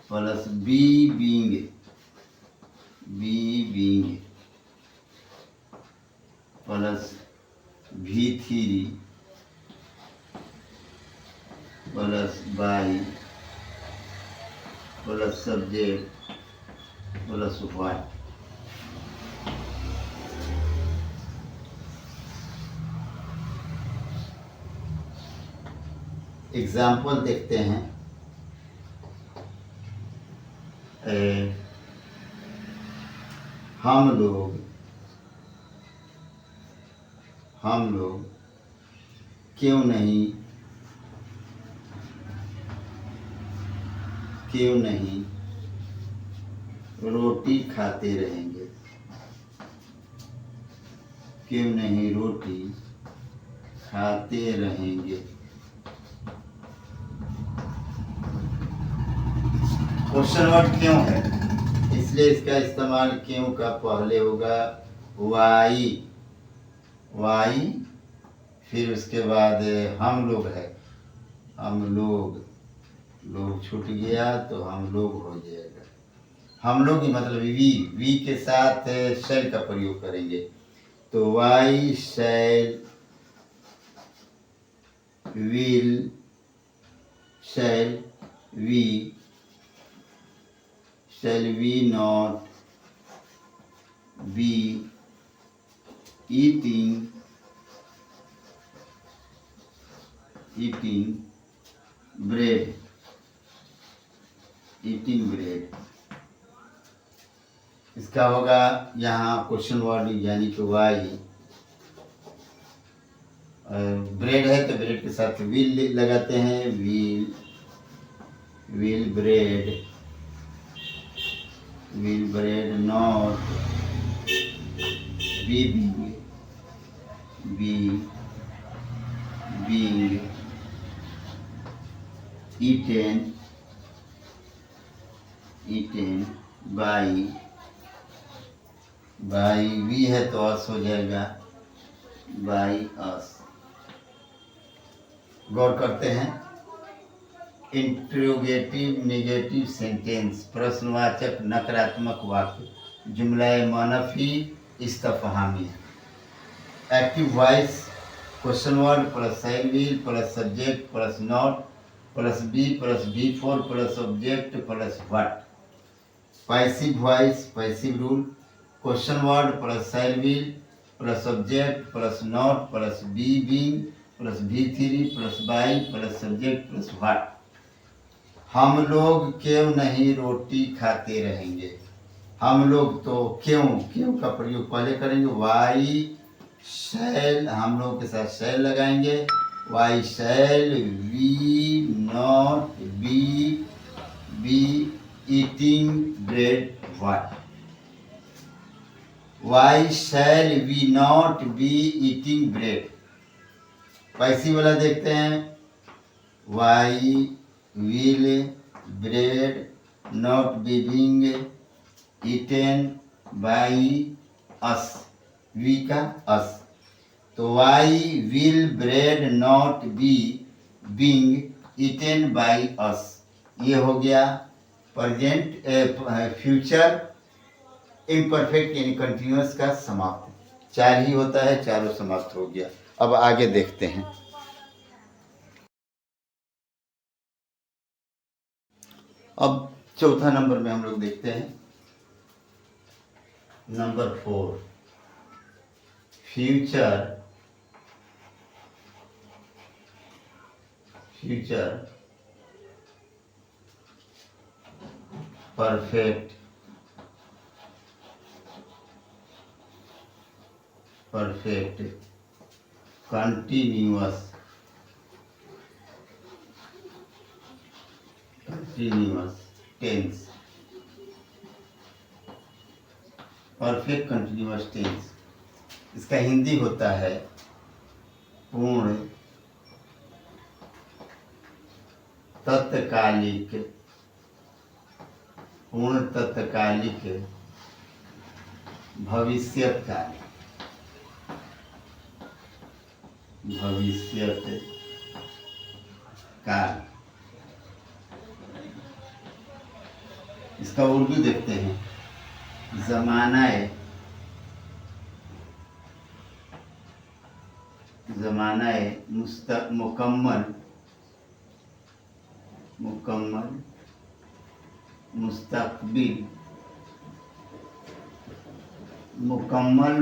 plus be being plus V3 plus by plus subject plus what. Example देखते हैं। ए, हम लोग क्यों नहीं रोटी खाते रहेंगे, क्यों नहीं रोटी खाते रहेंगे। क्वेश्चन वर्ड क्यों है, इसलिए इसका इस्तेमाल क्यों का पहले होगा वाई, फिर उसके बाद हम लोग है, हम लोग छूट गया तो हम लोग हो जाएगा। हम लोग ही मतलब वी के साथ शैल का प्रयोग करेंगे, तो why shall will shall we not be eating bread, इसका होगा यहाँ क्वेश्चन वर्ड यानी कि वाई। ब्रेड है तो ब्रेड के साथ विल लगाते हैं, will bread not being eaten by we है तो अस हो जाएगा, by us। गौर करते हैं, इंट्रोगेटिव नेगेटिव सेंटेंस प्रश्नवाचक नकारात्मक वाक्य, जुमलाए मनफी इस्तफहामी। Active voice question word plus sign will plus subject plus not plus be plus B4 plus object plus what. Passive voice passive rule question word plus sign will plus object plus not plus be being plus B3 plus by plus subject plus what. हम लोग क्यों नहीं रोटी खाते रहेंगे, हम लोग तो क्यों का प्रयोग पहले करेंगे, वाई शैल, हम लोग के साथ शैल लगाएंगे, why shall we not be eating bread what. Why shall we not be eating bread. Passive वाला देखते हैं, why will bread not be being eaten by us, we का अस, तो why will bread not be being eaten by us. ये हो गया present future imperfect यानी continuous का समाप्त। 4 ही होता है, चारों समाप्त हो गया। अब आगे देखते हैं। अब चौथा नंबर में हम लोग देखते हैं, number 4 future perfect continuous tense. Perfect continuous tense इसका हिंदी होता है पूर्ण तत्कालिक भविष्यकाल इसका उर्दू देखते हैं, जमानाए मुकम्मल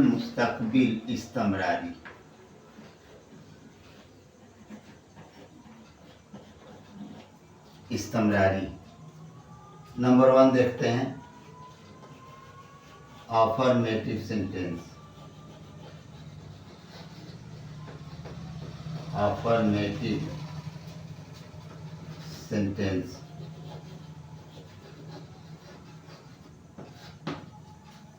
मुस्तकबिल इस्तमरारी। नंबर 1 देखते हैं, अफर्मेटिव सेंटेंस। अफर्मेटिव सेंटेंस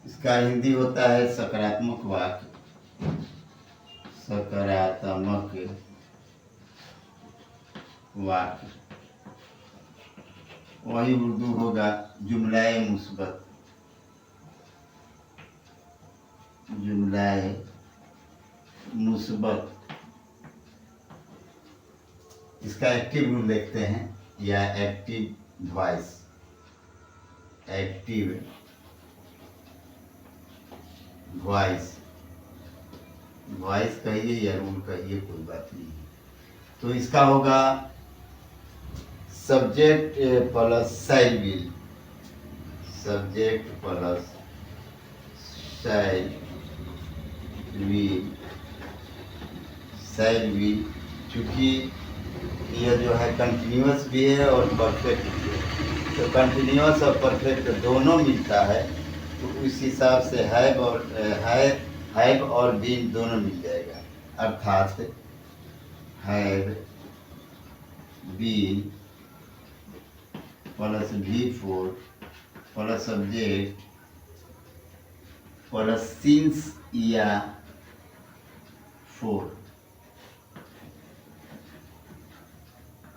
इसका हिंदी होता है सकारात्मक वाक्य। सकारात्मक वाक्य। वही उर्दू होगा जुमलाए मुस्बत। जुमलाए मुस्बत। इसका एक्टिव रूल देखते हैं, या active voice. Active voice. Voice कहिए या रूल कहिए, कोई बात नहीं है। तो इसका होगा subject plus shall will. Subject plus shall will. Shall will, चूँकि यह जो है कंटिन्यूअस भी है और परफेक्ट भी है, तो कंटिन्यूअस और परफेक्ट दोनों मिलता है, तो उस हिसाब से हैव और बीन दोनों मिल जाएगा। अर्थात have been plus V4 plus subject plus since या 4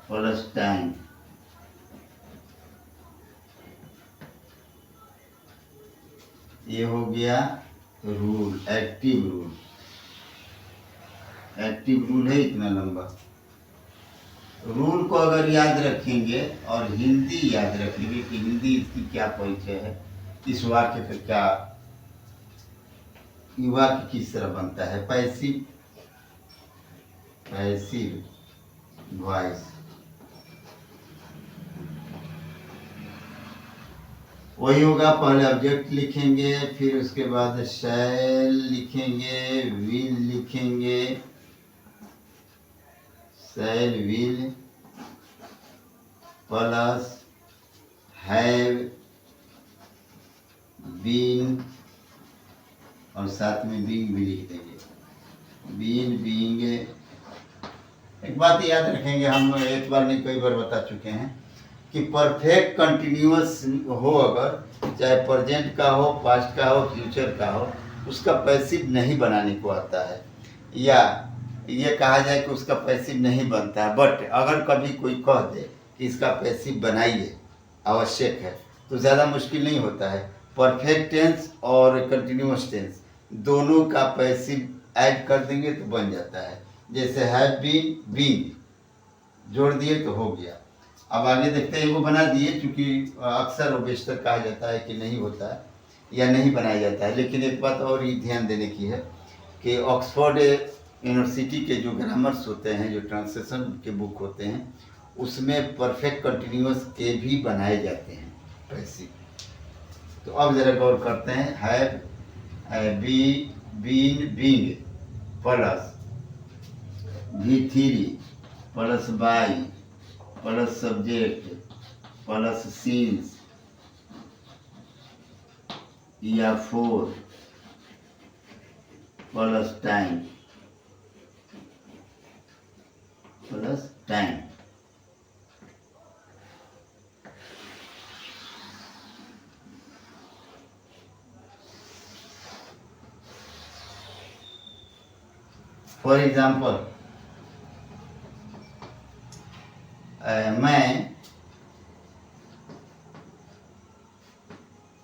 प्लस टाइम। ये हो गया rule, active rule. Active rule है इतना लंबा। रूल को अगर याद रखेंगे और हिंदी याद रखेंगे कि हिंदी इसकी क्या परिचय है, इस वाक्य का क्या, ये वाक्य किस तरह बनता है। Passive voice. वही होगा, पहले ऑब्जेक्ट लिखेंगे, फिर उसके बाद शैल लिखेंगे, विल लिखेंगे, shall will plus have been, और साथ में बीइंग भी लिख देंगे। Been being. एक बात याद रखेंगे, हम एक बार नहीं कई बार बता चुके हैं कि परफेक्ट कंटिन्यूअस हो, अगर चाहे प्रेजेंट का हो, पास्ट का हो, फ्यूचर का हो, उसका पैसिव नहीं बनाने को आता है, या ये कहा जाए कि उसका पैसिव नहीं बनता है। बट अगर कभी कोई कह दे कि इसका पैसिव बनाइए, आवश्यक है, तो ज़्यादा मुश्किल नहीं होता है। परफेक्ट टेंस और कंटिन्यूअस टेंस दोनों का पैसिव ऐड कर देंगे तो बन जाता है। जैसे हैव बीन, बीन जोड़ दिए तो हो गया। अब आगे देखते हैं, वो बना दिए, क्योंकि अक्सर और बेशतर कहा जाता है कि नहीं होता है या नहीं बनाया जाता है। लेकिन एक बात और ही ध्यान देने की है कि ऑक्सफोर्ड यूनिवर्सिटी के जो ग्रामर्स होते हैं, जो ट्रांसलेशन के बुक होते हैं, उसमें परफेक्ट कंटिन्यूअस के भी बनाए जाते हैं पैसिव। तो अब जरा गौर करते हैं, have been being plus V3 plus by plus subject plus since या 4 plus time plus time. For example,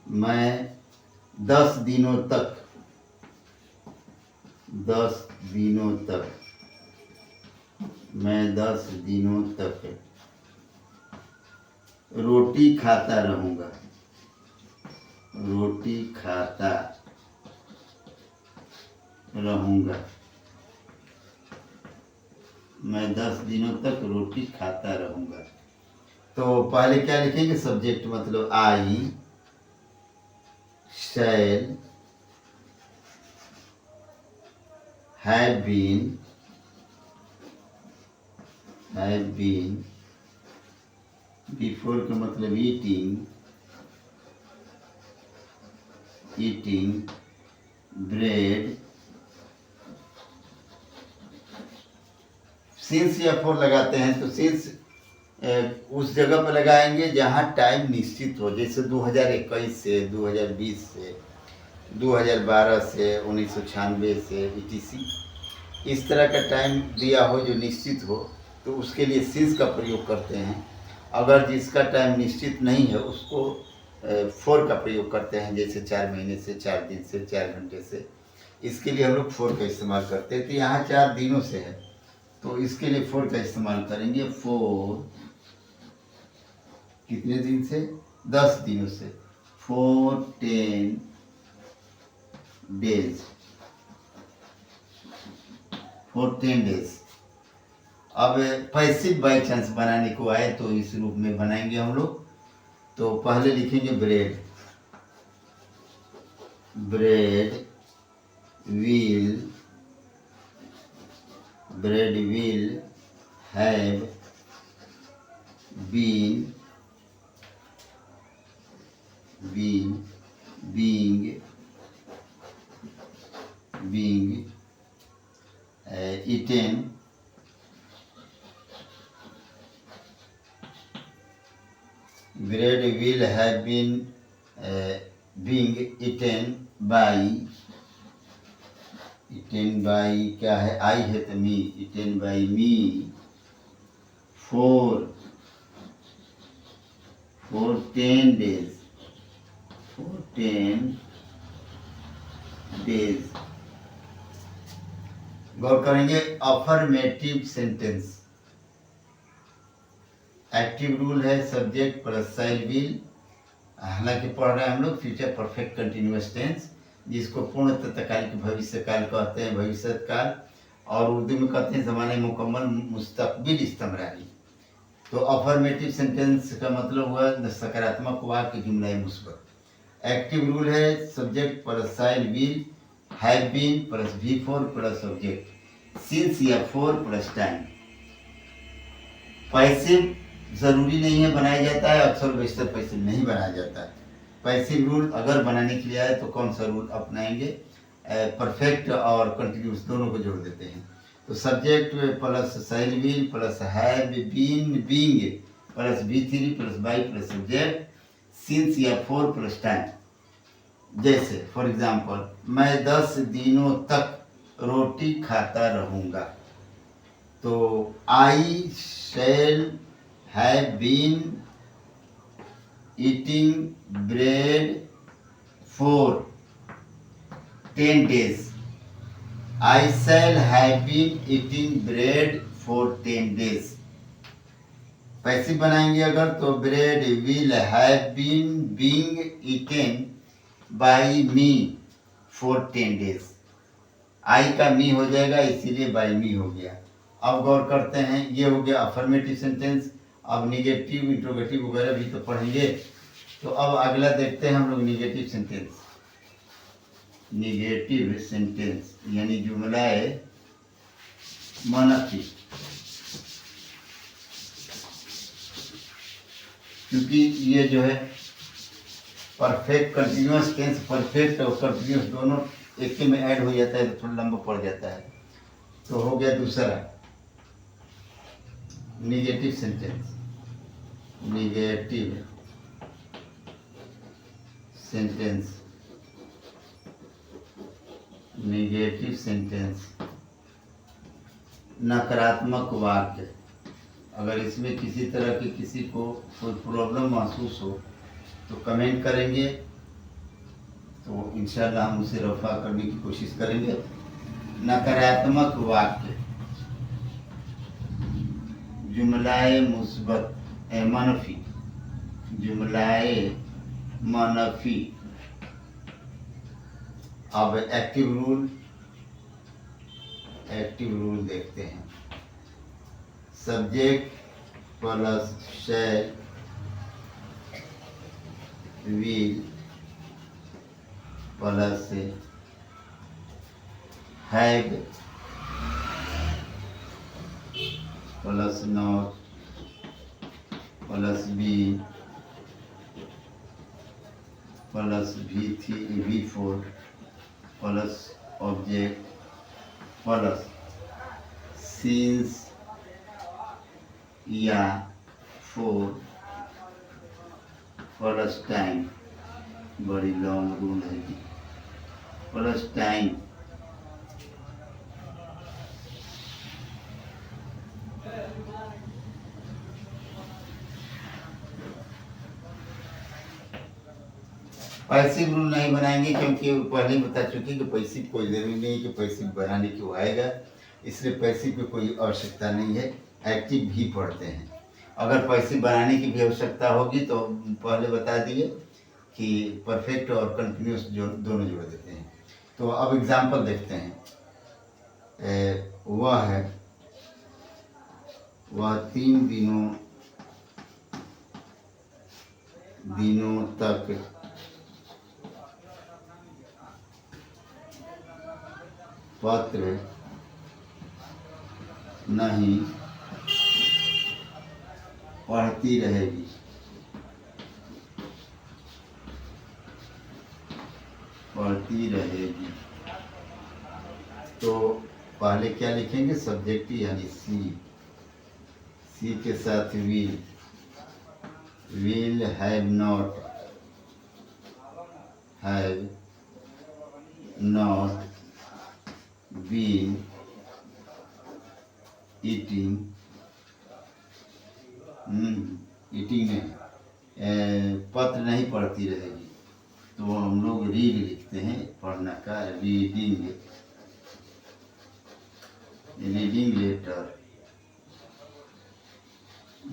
मैं 10 दिनों तक मैं 10 दिनों तक रोटी खाता रहूँगा। रोटी खाता रहूँगा। मैं 10 दिनों तक रोटी खाता रहूँगा। तो पहले क्या लिखेंगे, सब्जेक्ट मतलब आई शैल हैव बीन बिफोर का मतलब ईटिंग eating bread, सिंस या फोर लगाते हैं तो सिंस उस जगह पर लगाएंगे जहां टाइम निश्चित हो, जैसे 2021 से, 2020 से, 2012 से, 1996 से etc, इस तरह का टाइम दिया हो जो निश्चित हो, तो उसके लिए सिंस का प्रयोग करते हैं। अगर जिसका टाइम निश्चित नहीं है उसको फोर का प्रयोग करते हैं, जैसे 4 महीने से, 4 दिन से, 4 घंटे से। इसके लिए हम लोग फोर का इस्तेमाल करते हैं। तो यहाँ 4 दिनों से है तो इसके लिए फोर का इस्तेमाल करेंगे। फोर कितने दिन से? 10 दिनों से। 10 डेज, 10 डेज। अब पैसिव बाई चांस बनाने को आए तो इस रूप में बनाएंगे हम लोग। तो पहले लिखेंगे bread, bread will have been being eaten bread will have been being eaten by क्या है? आई है तो me, eaten by me for 10 days, 10 days. गौर करेंगे अफर्मेटिव सेंटेंस। एक्टिव रूल है सब्जेक्ट प्लस साइल विल। हालांकि पढ़ रहे हैं हम लोग फ्यूचर परफेक्ट कंटिन्यूअस टेंस, जिसको पूर्ण तत्कालिक भविष्यकाल कहते हैं, भविष्यकाल, और उर्दू में कहते हैं ज़माने मुकम्मल मुस्तकबिल इस्तमरारी। तो अफर्मेटिव सेंटेंस का मतलब हुआ सकारात्मक वाक्य, जुमला मुस्बत। एक्टिव रूल है subject plus shall will, have been plus V4 plus object, since या फोर प्लस टाइम। पैसिव जरूरी नहीं है बनाया जाता है, अक्सर बेशतर पैसिव नहीं बनाया जाता है। पैसिव रूल अगर बनाने के लिए आए तो कौन सा रूल अपनाएंगे? परफेक्ट और कंटिन्यूस दोनों को जोड़ देते हैं। तो subject plus shall will plus have been being plus V3 plus by plus subject, since या फोर प्लस टाइम। जैसे फॉर एग्जाम्पल, मैं 10 दिनों तक रोटी खाता रहूँगा। तो I shall have been eating bread for 10 days। I shall have been eating bread for 10 days। Passive बनाएंगे अगर तो bread will have been being eaten by me for 10 days। I का मी हो जाएगा इसीलिए बाय मी हो गया। अब गौर करते हैं, ये हो गया अफर्मेटिव सेंटेंस। अब निगेटिव, इंट्रोगेटिव वगैरह भी तो पढ़ेंगे। तो अब अगला देखते हैं हम लोग निगेटिव सेंटेंस। निगेटिव सेंटेंस यानी जुमलाए मनफी। क्योंकि ये जो है परफेक्ट कंटिन्यूअस टेंस, परफेक्ट और कंटिन्यूअस दोनों एक में ऐड हो जाता है तो थोड़ा लंबा पड़ जाता है। तो हो गया दूसरा negative sentence. Negative sentence, negative sentence नकारात्मक वाक्य। अगर इसमें किसी तरह की किसी को कोई प्रॉब्लम महसूस हो तो कमेंट करेंगे, तो इंशाल्लाह हम उसे रफा करने की कोशिश करेंगे। नकारात्मक वाक्य जुमलाए मुस्बत मनफी, जुमलाए मनफी। अब एक्टिव रूल देखते हैं। Subject plus shall will plus have plus not plus be plus V4 plus object plus since या 4 प्लस टाइम, बड़ी लॉन्ग रूल है जी, प्लस टाइम पैसिव रूल नहीं बनाएंगे क्योंकि पहले ही बता चुके कि पैसिव कोई जरूरी नहीं कि पैसिव बनाने क्यों आएगा, इसलिए पैसिव की कोई आवश्यकता नहीं है, एक्टिव भी पढ़ते हैं। अगर पैसिव बनाने की भी आवश्यकता होगी तो पहले बता दिए कि परफेक्ट और कंटिन्यूस दोनों जोड़ देते हैं। तो अब एग्जाम्पल देखते हैं। वह 3 दिनों तक पत्र नहीं पढ़ती रहेगी। तो पहले क्या लिखेंगे? सब्जेक्ट यानी सी के साथ will have not been eating पत्र नहीं पढ़ती रहेगी, तो हम लोग रीड लिखते हैं, पढ़ना का रीडिंग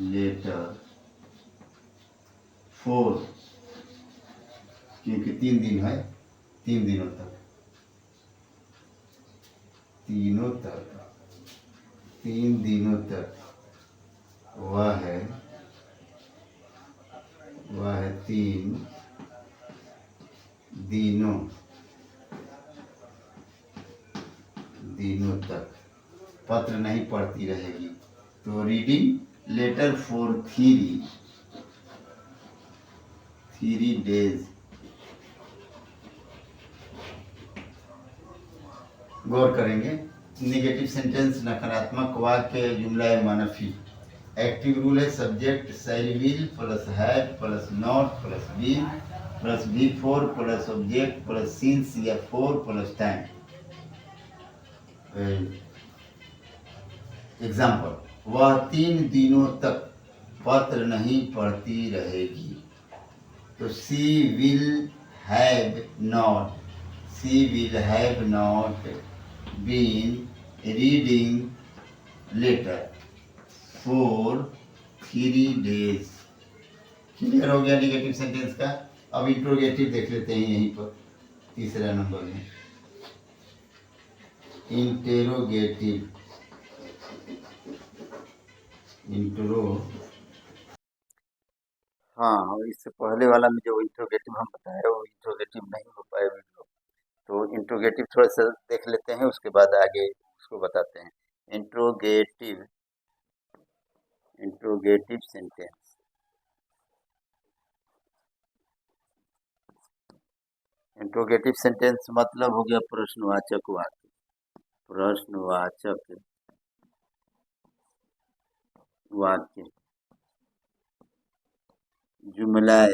लेटर 4, क्योंकि 3 दिन है, 3 दिनों तक, 3 दिनों तक वह है 3 दिनों तक पत्र नहीं पढ़ती रहेगी। तो रीडिंग लेटर फॉर 3 डेज। गौर करेंगे, नेगेटिव सेंटेंस नकारात्मक वाक्य जुमला मनफी। एक्टिव रूल है subject shall will plus have plus not plus been plus V4 plus object plus since या 4 प्लस टाइम। एग्जाम्पल, वह 3 दिनों तक पत्र नहीं पढ़ती रहेगी। तो she will have not been reading letter for 3 days. Clear हो गया निगेटिव सेंटेंस का। अब इंट्रोगेटिव देख लेते हैं यहीं पर तीसरा नंबर में। हाँ, इससे पहले वाला में जो इंट्रोगेटिव हम बताए वो इंट्रोगेटिव नहीं हो पाए वीडियो, तो इंट्रोगेटिव थोड़ा सा देख लेते हैं, उसके बाद आगे उसको बताते हैं। Interrogative sentence. इंट्रोगेटिव सेंटेंस मतलब हो गया प्रश्नवाचक वाक्य। जुमला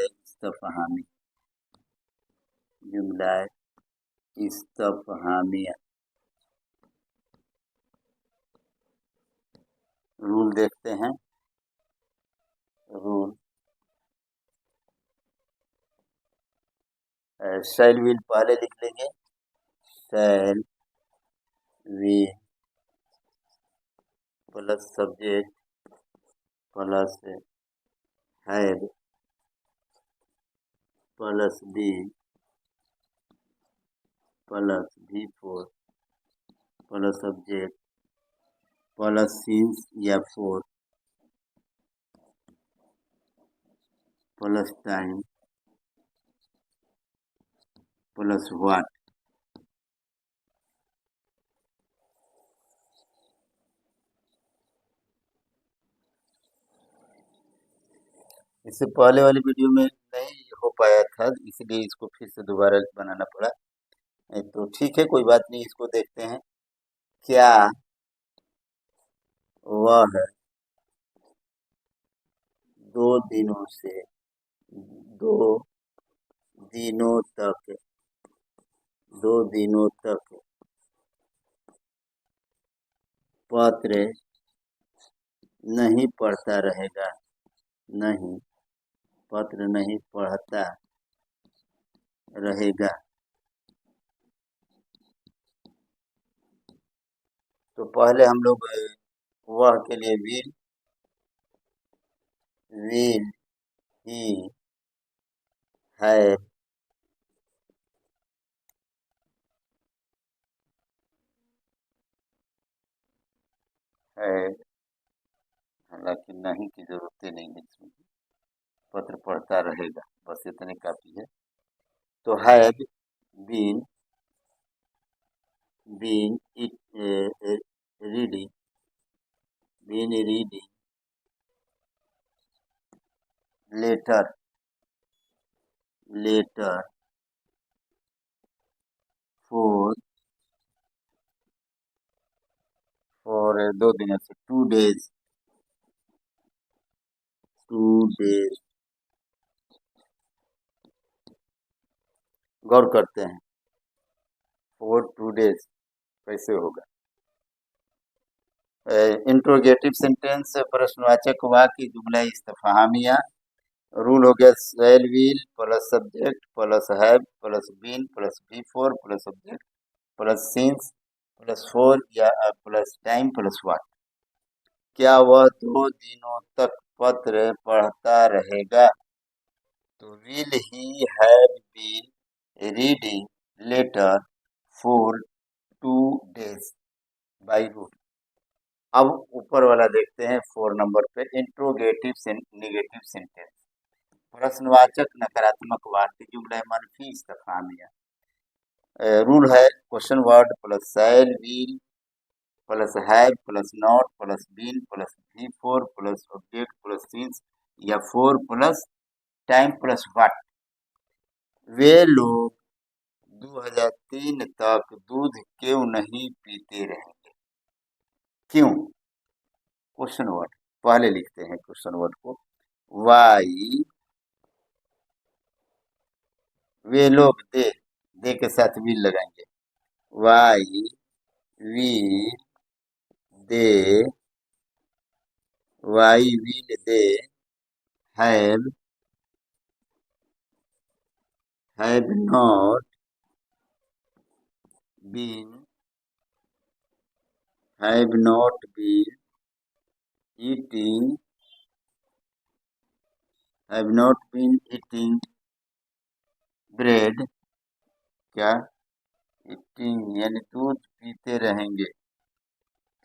इस्तफहामिया। रूल देखते हैं। रूल शैल विल पहले लिख लेंगे, shall will plus subject plus have plus been plus V4 plus object plus since या 4 प्लस टाइम प्लस व्हाट। इससे पहले वाली वीडियो में नहीं हो पाया था, इसलिए इसको फिर से दोबारा बनाना पड़ा। तो ठीक है, कोई बात नहीं, इसको देखते हैं। क्या वह 2 दिनों से 2 दिनों तक 2 दिनों तक पत्र नहीं पढ़ता रहेगा, नहीं पत्र नहीं पढ़ता रहेगा। तो पहले हम लोग वह के लिए विल ही हैव हैव, हालांकि नहीं की जरूरत ही नहीं है इसमें, पत्र पढ़ता रहेगा, बस इतने काफी है। तो have been been it reading been reading letter letter for 2 दिनों से 2 डेज गौर करते हैं। फॉर 2 डेज कैसे होगा? इंट्रोगेटिव सेंटेंस, प्रश्नवाचक वाक्य, जुमला इस्तफहामिया। रूल हो गया shall will plus subject plus have plus been plus V four plus subject plus since plus four या प्लस टाइम प्लस व्हाट। क्या वह 2 दिनों तक पत्र पढ़ता रहेगा? तो will he have been reading letter for 2 days by rule. अब ऊपर वाला देखते हैं 4 नंबर पे, इंट्रोगेटिव निगेटिव सेंटेंस, प्रश्नवाचक नकारात्मक वाक्य, जुमला मनफी इस्तेफामिया। रूल है question word plus shall will plus have plus not plus been plus V four plus object plus since या four plus time plus what. वे लोग 2003 तक दूध क्यों नहीं पीते रहेंगे? क्यों? क्वेश्चन वर्ड पहले लिखते हैं, क्वेश्चन वर्ड को वाई, वे लोग दे के साथ विल लगाएंगे, why will they why will they have not been eating bread. क्या? ईटिंग यानी दूध पीते रहेंगे,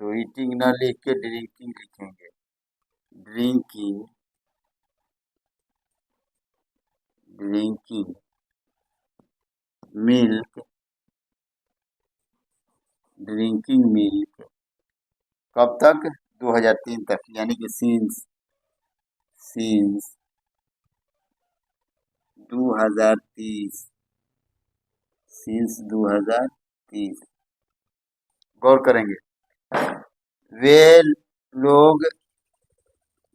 तो ईटिंग ना लिख के ड्रिंकिंग लिखेंगे, ड्रिंकिंग मिल्क ड्रिंकिंग मिल्क। कब तक? 2003 तक, यानी कि सीन्स 2030 सीन्स 2030। गौर करेंगे, वे लोग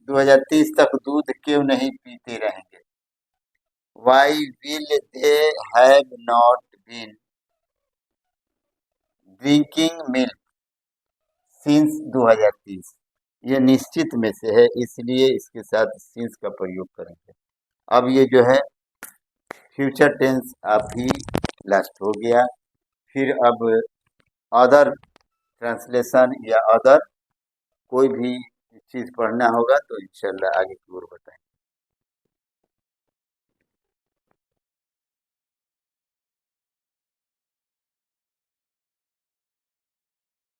2030 तक दूध क्यों नहीं पीते रहेंगे? Why will they have not been drinking milk since 2030। ये निश्चित में से है, इसलिए इसके साथ सिंस का प्रयोग करेंगे। अब ये जो है फ्यूचर टेंस आप ही लास्ट हो गया। फिर अब अदर ट्रांसलेशन या अदर कोई भी चीज़ पढ़ना होगा तो इंशाल्लाह आगे की ओर बताएं।